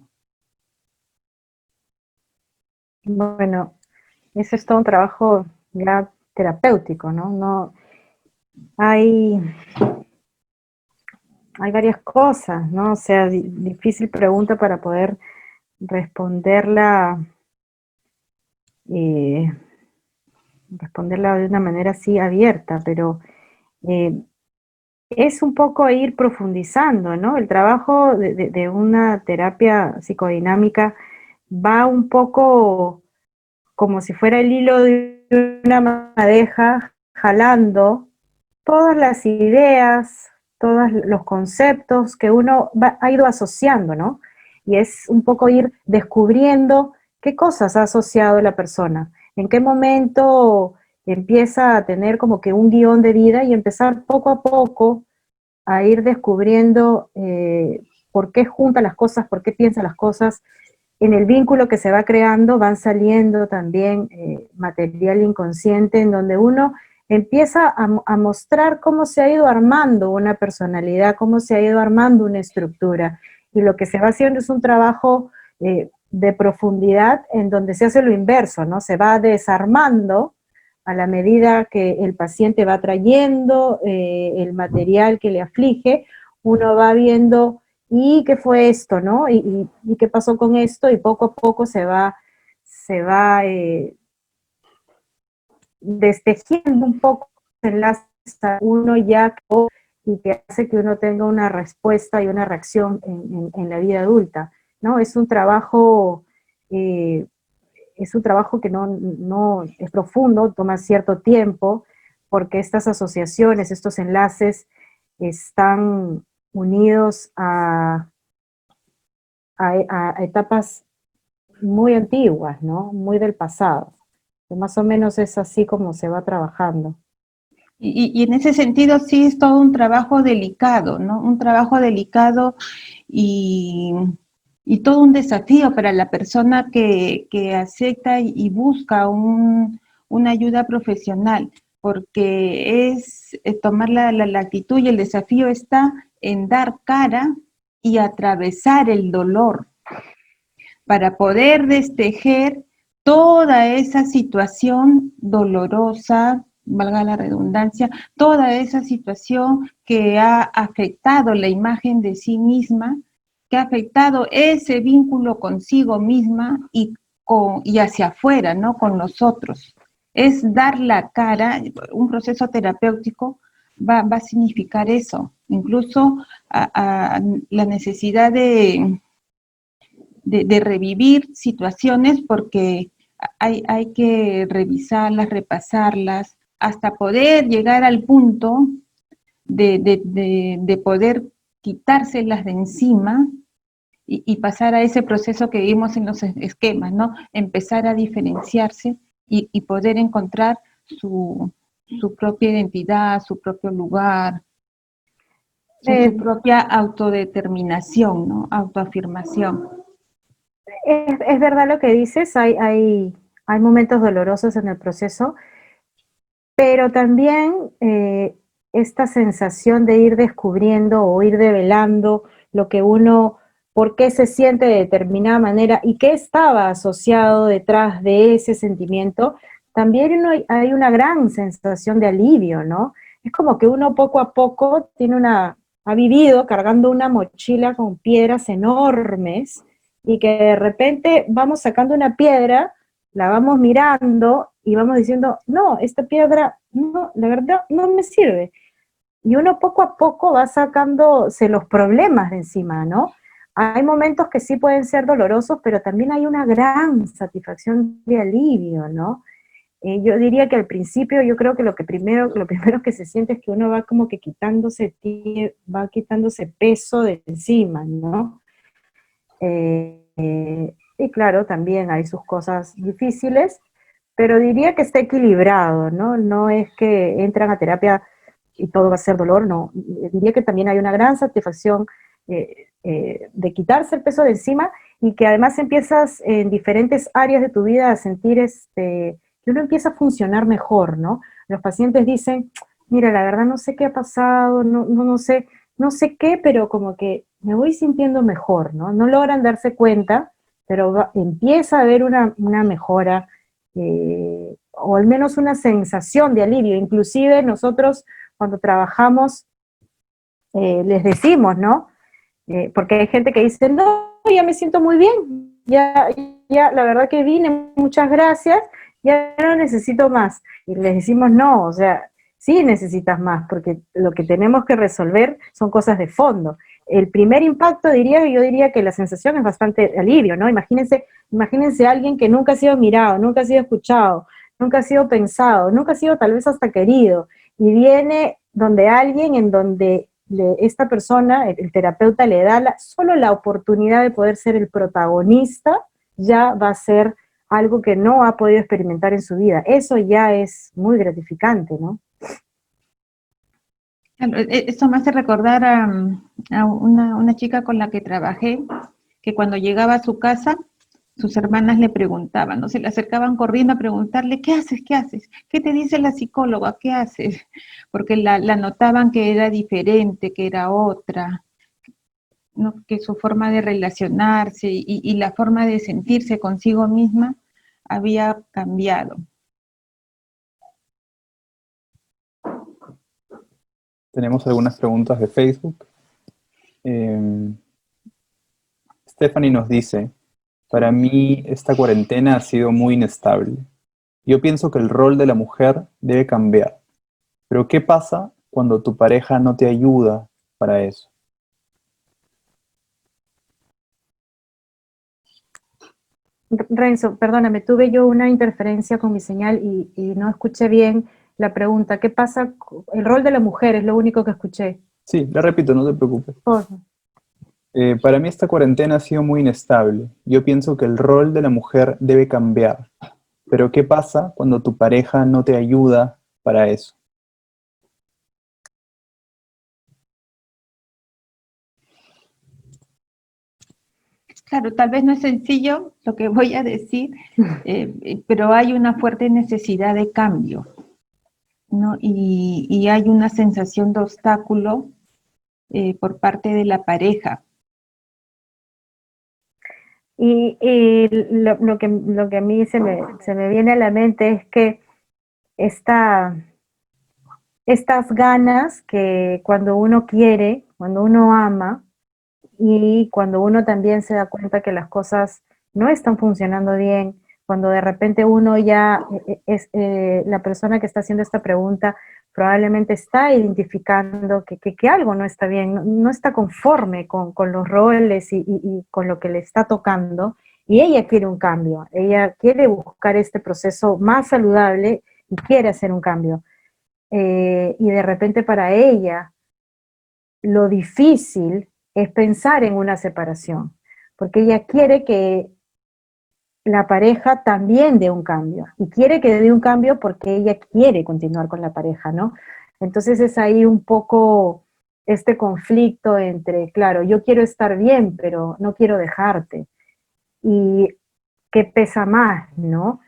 Bueno, ese es todo un trabajo ya terapéutico, ¿no? No hay varias cosas, ¿no? O sea, difícil pregunta para poder responderla, eh, responderla de una manera así abierta, pero es un poco ir profundizando, ¿no? El trabajo de una terapia psicodinámica va un poco como si fuera el hilo de una madeja, jalando todas las ideas, todos los conceptos que uno ha ido asociando, ¿no? Y es un poco ir descubriendo qué cosas ha asociado la persona, en qué momento empieza a tener como que un guión de vida y empezar poco a poco a ir descubriendo por qué junta las cosas, por qué piensa las cosas. En el vínculo que se va creando van saliendo también material inconsciente en donde uno empieza a mostrar cómo se ha ido armando una personalidad, cómo se ha ido armando una estructura. Y lo que se va haciendo es un trabajo de profundidad en donde se hace lo inverso, ¿no? Se va desarmando a la medida que el paciente va trayendo el material que le aflige, uno va viendo, ¿y qué fue esto, no? ¿Y qué pasó con esto? Y poco a poco se va destejiendo un poco el enlace uno ya y que hace que uno tenga una respuesta y una reacción en la vida adulta, ¿no? Es un trabajo que no es profundo, toma cierto tiempo, porque estas asociaciones, estos enlaces están unidos a etapas muy antiguas, ¿no? Muy del pasado. Más o menos es así como se va trabajando. Y en ese sentido sí es todo un trabajo delicado, ¿no? Un trabajo delicado y, y todo un desafío para la persona que acepta y busca una ayuda profesional, porque es tomar la actitud y el desafío está en dar cara y atravesar el dolor para poder destejer toda esa situación dolorosa, valga la redundancia, toda esa situación que ha afectado la imagen de sí misma, que ha afectado ese vínculo consigo misma y hacia afuera, ¿no? Con los otros. Es dar la cara, un proceso terapéutico va a significar eso, incluso a la necesidad de revivir situaciones porque hay que revisarlas, repasarlas, hasta poder llegar al punto de poder quitárselas de encima y pasar a ese proceso que vimos en los esquemas, ¿no? Empezar a diferenciarse y poder encontrar su propia identidad, su propio lugar, su propia autodeterminación, ¿no? Autoafirmación. Es verdad lo que dices, hay momentos dolorosos en el proceso, pero también esta sensación de ir descubriendo o ir develando lo que uno por qué se siente de determinada manera y qué estaba asociado detrás de ese sentimiento, también hay una gran sensación de alivio, ¿no? Es como que uno poco a poco ha vivido cargando una mochila con piedras enormes y que de repente vamos sacando una piedra, la vamos mirando y vamos diciendo, no, esta piedra, no, la verdad no me sirve. Y uno poco a poco va sacándose los problemas de encima, ¿no? Hay momentos que sí pueden ser dolorosos, pero también hay una gran satisfacción de alivio, ¿no? Yo diría que al principio, yo creo que lo primero que se siente es que uno va como que va quitándose peso de encima, ¿no? Y claro, también hay sus cosas difíciles, pero diría que está equilibrado, ¿no? No es que entran a terapia y todo va a ser dolor, no. Diría que también hay una gran satisfacción de quitarse el peso de encima y que además empiezas en diferentes áreas de tu vida a sentir que uno empieza a funcionar mejor, ¿no? Los pacientes dicen, mira, la verdad no sé qué ha pasado, no sé qué, pero como que me voy sintiendo mejor, ¿no? No logran darse cuenta, pero empieza a haber una mejora, o al menos una sensación de alivio. Inclusive nosotros cuando trabajamos les decimos, ¿no? Porque hay gente que dice, no, ya me siento muy bien, ya, la verdad que vine, muchas gracias, ya no necesito más. Y les decimos, no, o sea, sí necesitas más, porque lo que tenemos que resolver son cosas de fondo. El primer impacto, yo diría que la sensación es bastante alivio, ¿no? Imagínense a alguien que nunca ha sido mirado, nunca ha sido escuchado, nunca ha sido pensado, nunca ha sido tal vez hasta querido, y viene donde alguien en donde esta persona, el terapeuta, le da solo la oportunidad de poder ser el protagonista, ya va a ser algo que no ha podido experimentar en su vida. Eso ya es muy gratificante, ¿no? Esto me hace recordar a una chica con la que trabajé, que cuando llegaba a su casa, sus hermanas le preguntaban, ¿no? Se le acercaban corriendo a preguntarle, ¿qué haces? ¿Qué haces? ¿Qué te dice la psicóloga? ¿Qué haces? Porque la notaban que era diferente, que era otra, ¿no? Que su forma de relacionarse y la forma de sentirse consigo misma había cambiado. Tenemos algunas preguntas de Facebook. Stephanie nos dice, para mí esta cuarentena ha sido muy inestable. Yo pienso que el rol de la mujer debe cambiar. Pero ¿qué pasa cuando tu pareja no te ayuda para eso? Renzo, perdóname, tuve yo una interferencia con mi señal y no escuché bien la pregunta. ¿Qué pasa? El rol de la mujer es lo único que escuché. Sí, la repito, no te preocupes. Por favor. Para mí esta cuarentena ha sido muy inestable. Yo pienso que el rol de la mujer debe cambiar. Pero ¿qué pasa cuando tu pareja no te ayuda para eso? Claro, tal vez no es sencillo lo que voy a decir, pero hay una fuerte necesidad de cambio, ¿no? Y hay una sensación de obstáculo por parte de la pareja. Y lo que a mí se me viene a la mente es que estas ganas que cuando uno quiere, cuando uno ama, y cuando uno también se da cuenta que las cosas no están funcionando bien, cuando de repente uno ya es la persona que está haciendo esta pregunta probablemente está identificando que algo no está bien, no está conforme con los roles y con lo que le está tocando, y ella quiere un cambio, ella quiere buscar este proceso más saludable y quiere hacer un cambio. Y de repente para ella lo difícil es pensar en una separación, porque ella quiere que la pareja también dé un cambio, y quiere que dé un cambio porque ella quiere continuar con la pareja, ¿no? Entonces es ahí un poco este conflicto entre, claro, yo quiero estar bien, pero no quiero dejarte, y qué pesa más, ¿no?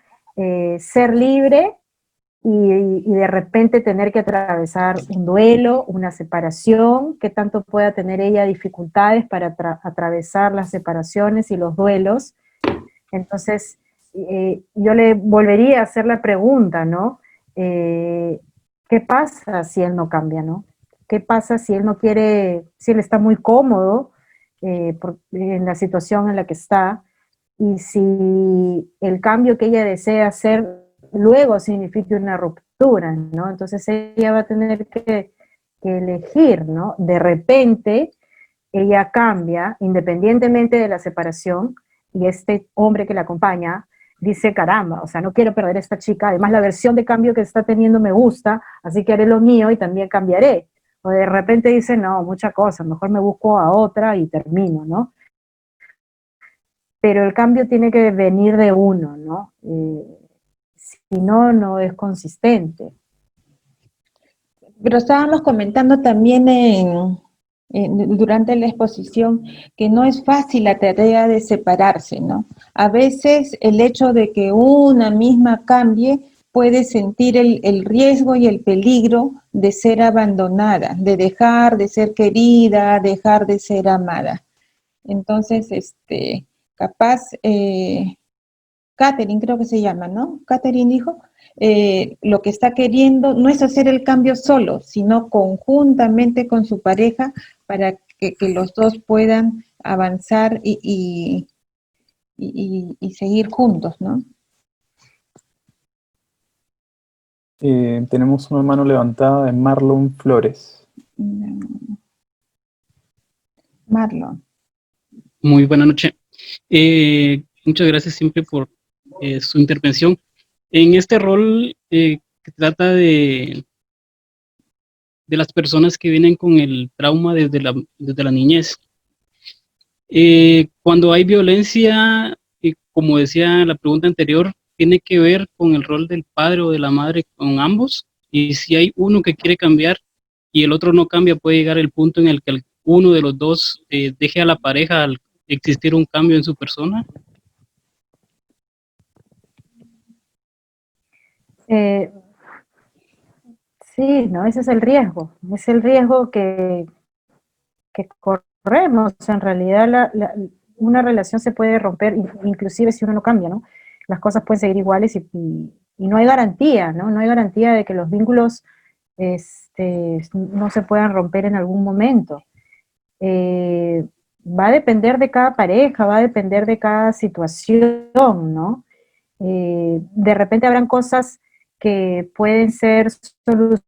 Ser libre y de repente tener que atravesar un duelo, una separación, qué tanto pueda tener ella dificultades para atravesar las separaciones y los duelos. Entonces, yo le volvería a hacer la pregunta, ¿no? ¿Qué pasa si él no cambia, no? ¿Qué pasa si él no quiere, si él está muy cómodo en la situación en la que está? Y si el cambio que ella desea hacer luego significa una ruptura, ¿no? Entonces ella va a tener que elegir, ¿no? De repente ella cambia independientemente de la separación y este hombre que la acompaña dice, caramba, o sea, no quiero perder a esta chica, además la versión de cambio que está teniendo me gusta, así que haré lo mío y también cambiaré. O de repente dice, no, mucha cosa, mejor me busco a otra y termino, ¿no? Pero el cambio tiene que venir de uno, ¿no? Si no, no es consistente. Pero estábamos comentando también durante la exposición que no es fácil la tarea de separarse, ¿no? A veces el hecho de que una misma cambie puede sentir el riesgo y el peligro de ser abandonada, de dejar de ser querida, dejar de ser amada. Entonces, capaz, Catherine creo que se llama, ¿no? Catherine dijo, lo que está queriendo no es hacer el cambio solo, sino conjuntamente con su pareja para que los dos puedan avanzar y seguir juntos, ¿no? Tenemos una mano levantada de Marlon Flores. Marlon. Muy buena noche. Muchas gracias siempre por su intervención. En este rol que trata de las personas que vienen con el trauma desde la niñez. Cuando hay violencia, como decía la pregunta anterior, tiene que ver con el rol del padre o de la madre con ambos. Y si hay uno que quiere cambiar y el otro no cambia, puede llegar el punto en el que uno de los dos deje a la pareja al existir un cambio en su persona. Sí, ¿no? Ese es el riesgo que corremos. En realidad una relación se puede romper, inclusive si uno no cambia, ¿no? Las cosas pueden seguir iguales y no hay garantía, ¿no? No hay garantía de que los vínculos no se puedan romper en algún momento. Va a depender de cada pareja, va a depender de cada situación, ¿no? De repente habrán cosas que pueden ser solucionadas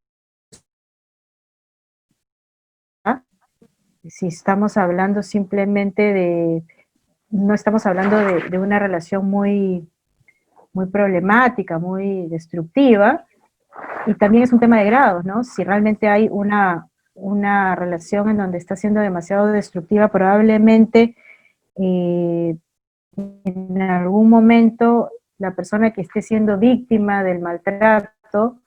si estamos hablando simplemente no estamos hablando de una relación muy, muy problemática, muy destructiva, y también es un tema de grados, ¿no? Si realmente hay una relación en donde está siendo demasiado destructiva, probablemente en algún momento la persona que esté siendo víctima del maltrato,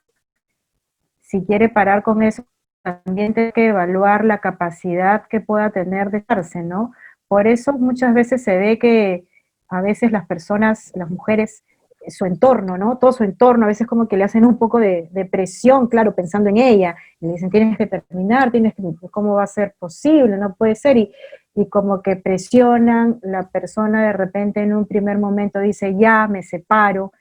si quiere parar con eso, también tiene que evaluar la capacidad que pueda tener de darse, ¿no? Por eso muchas veces se ve que a veces las personas, las mujeres, su entorno, ¿no? Todo su entorno, a veces como que le hacen un poco de presión, claro, pensando en ella, y le dicen, tienes que terminar, ¿cómo va a ser posible? No puede ser, y como que presionan, la persona de repente en un primer momento dice, ya, me separo,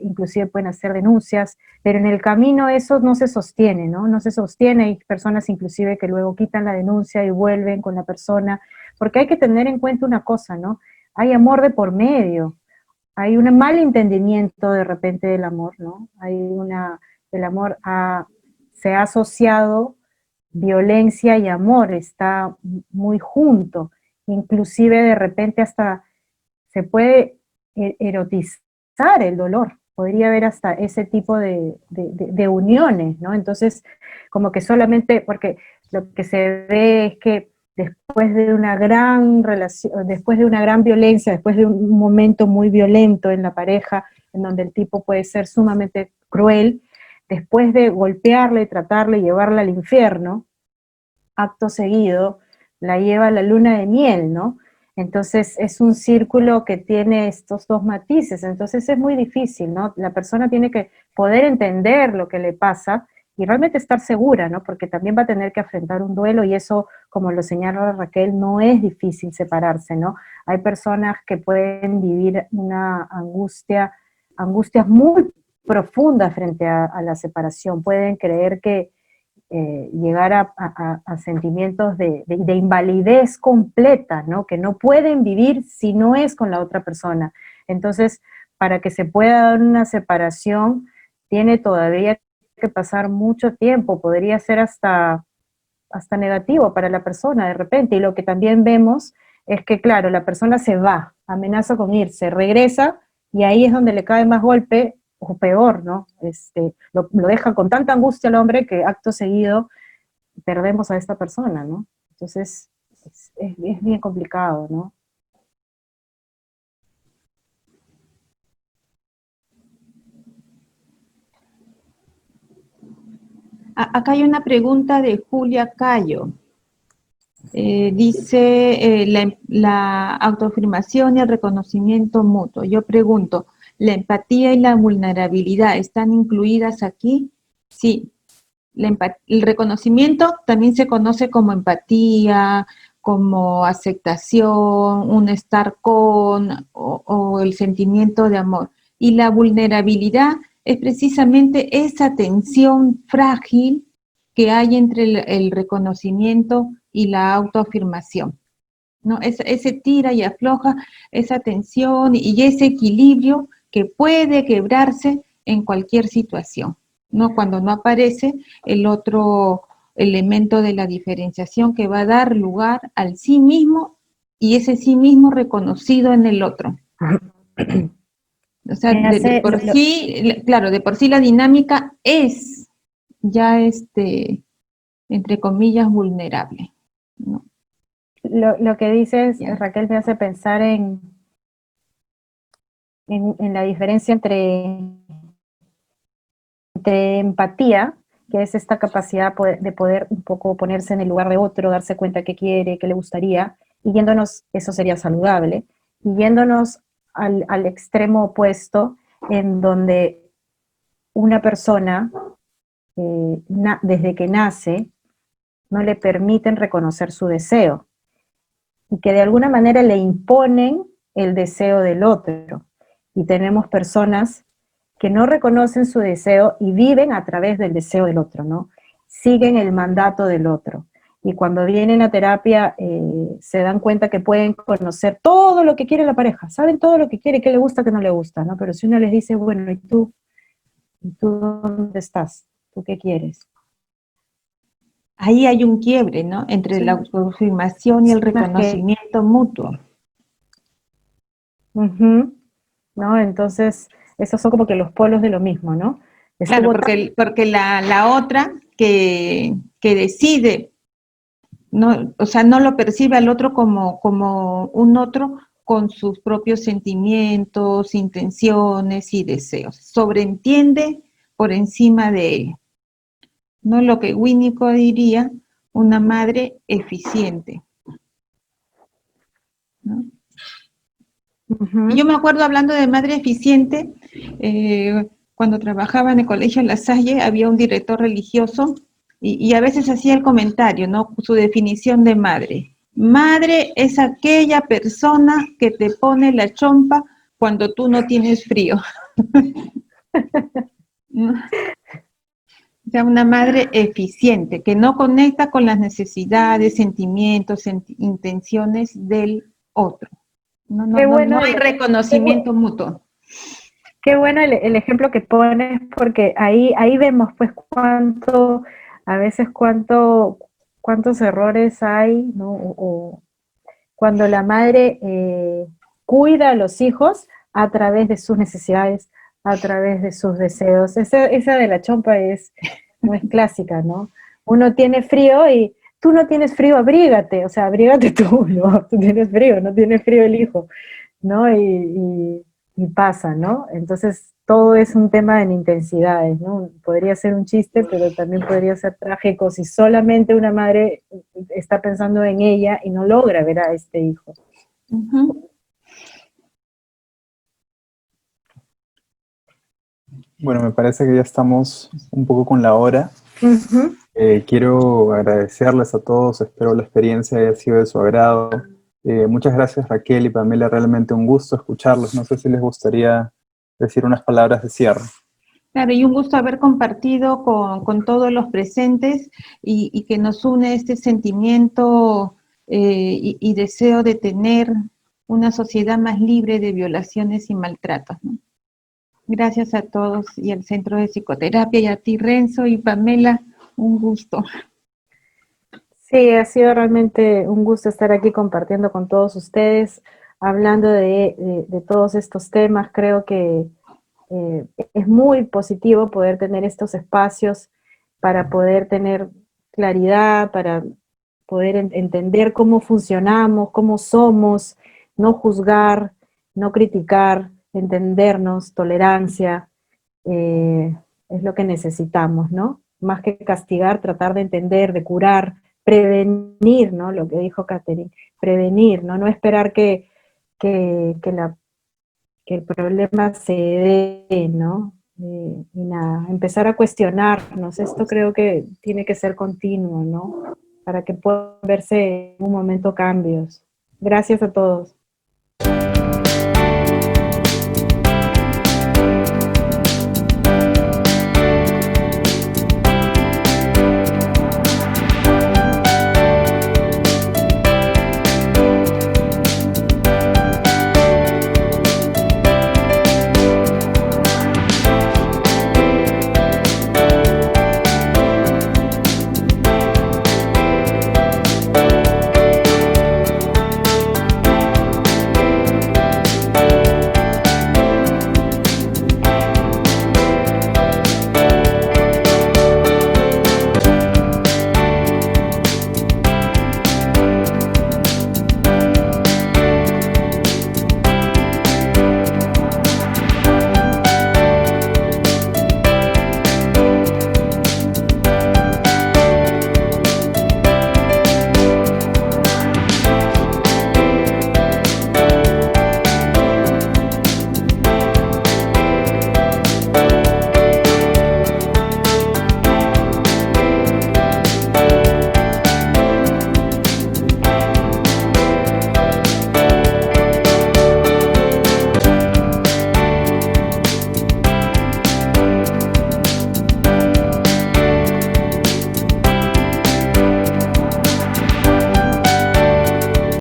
inclusive pueden hacer denuncias, pero en el camino eso no se sostiene, ¿no? No se sostiene, hay personas inclusive que luego quitan la denuncia y vuelven con la persona, porque hay que tener en cuenta una cosa, ¿no? Hay amor de por medio, hay un mal entendimiento de repente del amor, ¿no? El amor se ha asociado violencia y amor, está muy junto, inclusive de repente hasta se puede erotizar el dolor, podría haber hasta ese tipo de uniones, ¿no? Entonces, como que solamente, porque lo que se ve es que después de una gran relación, después de una gran violencia, después de un momento muy violento en la pareja, en donde el tipo puede ser sumamente cruel, después de golpearla y tratarla y llevarla al infierno, acto seguido, la lleva a la luna de miel, ¿no? Entonces es un círculo que tiene estos dos matices, entonces es muy difícil, ¿no? La persona tiene que poder entender lo que le pasa y realmente estar segura, ¿no? Porque también va a tener que afrontar un duelo y eso, como lo señala Raquel, no es difícil separarse, ¿no? Hay personas que pueden vivir una angustias muy profundas frente a la separación, pueden creer que llegar a sentimientos de invalidez completa, ¿no? Que no pueden vivir si no es con la otra persona. Entonces, para que se pueda dar una separación, tiene todavía que pasar mucho tiempo, podría ser hasta negativo para la persona de repente, y lo que también vemos es que, claro, la persona se va, amenaza con irse, regresa, y ahí es donde le cae más golpe, o peor, ¿no? Lo deja con tanta angustia al hombre que acto seguido perdemos a esta persona, ¿no? Entonces, es bien complicado, ¿no? Acá hay una pregunta de Julia Cayo. Dice la autoafirmación y el reconocimiento mutuo. Yo pregunto, ¿la empatía y la vulnerabilidad están incluidas aquí? Sí. El reconocimiento también se conoce como empatía, como aceptación, un estar con o el sentimiento de amor. Y la vulnerabilidad es precisamente esa tensión frágil que hay entre el reconocimiento y la autoafirmación, ¿no? Ese tira y afloja, esa tensión y ese equilibrio que puede quebrarse en cualquier situación, ¿no? Cuando no aparece el otro elemento de la diferenciación que va a dar lugar al sí mismo y ese sí mismo reconocido en el otro. O sea, de por sí, claro, de por sí la dinámica es ya entre comillas, vulnerable, ¿no? Lo que dices, Raquel, me hace pensar en la diferencia entre empatía, que es esta capacidad de poder un poco ponerse en el lugar de otro, darse cuenta qué quiere, qué le gustaría, y yéndonos, eso sería saludable, y yéndonos al extremo opuesto, en donde una persona, desde que nace, no le permiten reconocer su deseo, y que de alguna manera le imponen el deseo del otro. Y tenemos personas que no reconocen su deseo y viven a través del deseo del otro, ¿no? Siguen el mandato del otro. Y cuando vienen a terapia se dan cuenta que pueden conocer todo lo que quiere la pareja, saben todo lo que quiere, qué le gusta, qué no le gusta, ¿no? Pero si uno les dice, bueno, ¿y tú? ¿Y tú dónde estás? ¿Tú qué quieres? Ahí hay un quiebre, ¿no? Entre la autoafirmación y el reconocimiento mutuo. ¿No? Entonces, esos son como que los polos de lo mismo, ¿no? Claro, porque la otra que decide, ¿no? O sea, no lo percibe al otro como un otro con sus propios sentimientos, intenciones y deseos. Sobreentiende por encima de él. ¿No? Lo que Winnicott diría, una madre eficiente, ¿no? Yo me acuerdo, hablando de madre eficiente, cuando trabajaba en el colegio La Salle, había un director religioso y a veces hacía el comentario, ¿no? Su definición de madre. Madre es aquella persona que te pone la chompa cuando tú no tienes frío. ¿No? O sea, una madre eficiente, que no conecta con las necesidades, sentimientos, intenciones del otro. No hay reconocimiento mutuo. Qué bueno el ejemplo que pones, porque ahí vemos pues a veces cuántos errores hay, ¿no? O cuando la madre cuida a los hijos a través de sus necesidades, a través de sus deseos. Esa de la chompa no es clásica, ¿no? Uno tiene frío y tú no tienes frío, abrígate, o sea, abrígate tú, ¿no? Tú tienes frío, no tiene frío el hijo, ¿no? Y pasa, ¿no? Entonces, todo es un tema en intensidades, ¿no? Podría ser un chiste, pero también podría ser trágico si solamente una madre está pensando en ella y no logra ver a este hijo. Ujú. Bueno, me parece que ya estamos un poco con la hora. Ujú. Quiero agradecerles a todos, espero la experiencia haya sido de su agrado. Muchas gracias Raquel y Pamela, realmente un gusto escucharlos. No sé si les gustaría decir unas palabras de cierre. Claro, y un gusto haber compartido con todos los presentes y que nos une este sentimiento y deseo de tener una sociedad más libre de violaciones y maltratos, ¿no? Gracias a todos y al Centro de Psicoterapia y a ti, Renzo y Pamela, un gusto. Sí, ha sido realmente un gusto estar aquí compartiendo con todos ustedes, hablando de todos estos temas. Creo que es muy positivo poder tener estos espacios para poder tener claridad, para poder entender cómo funcionamos, cómo somos, no juzgar, no criticar, entendernos, tolerancia, es lo que necesitamos, ¿no? Más que castigar, tratar de entender, de curar, prevenir, ¿no? Lo que dijo Catherine, prevenir, ¿no? No esperar que el problema se dé, ¿no? Y nada, empezar a cuestionarnos. Esto creo que tiene que ser continuo, ¿no? Para que puedan verse en un momento cambios. Gracias a todos.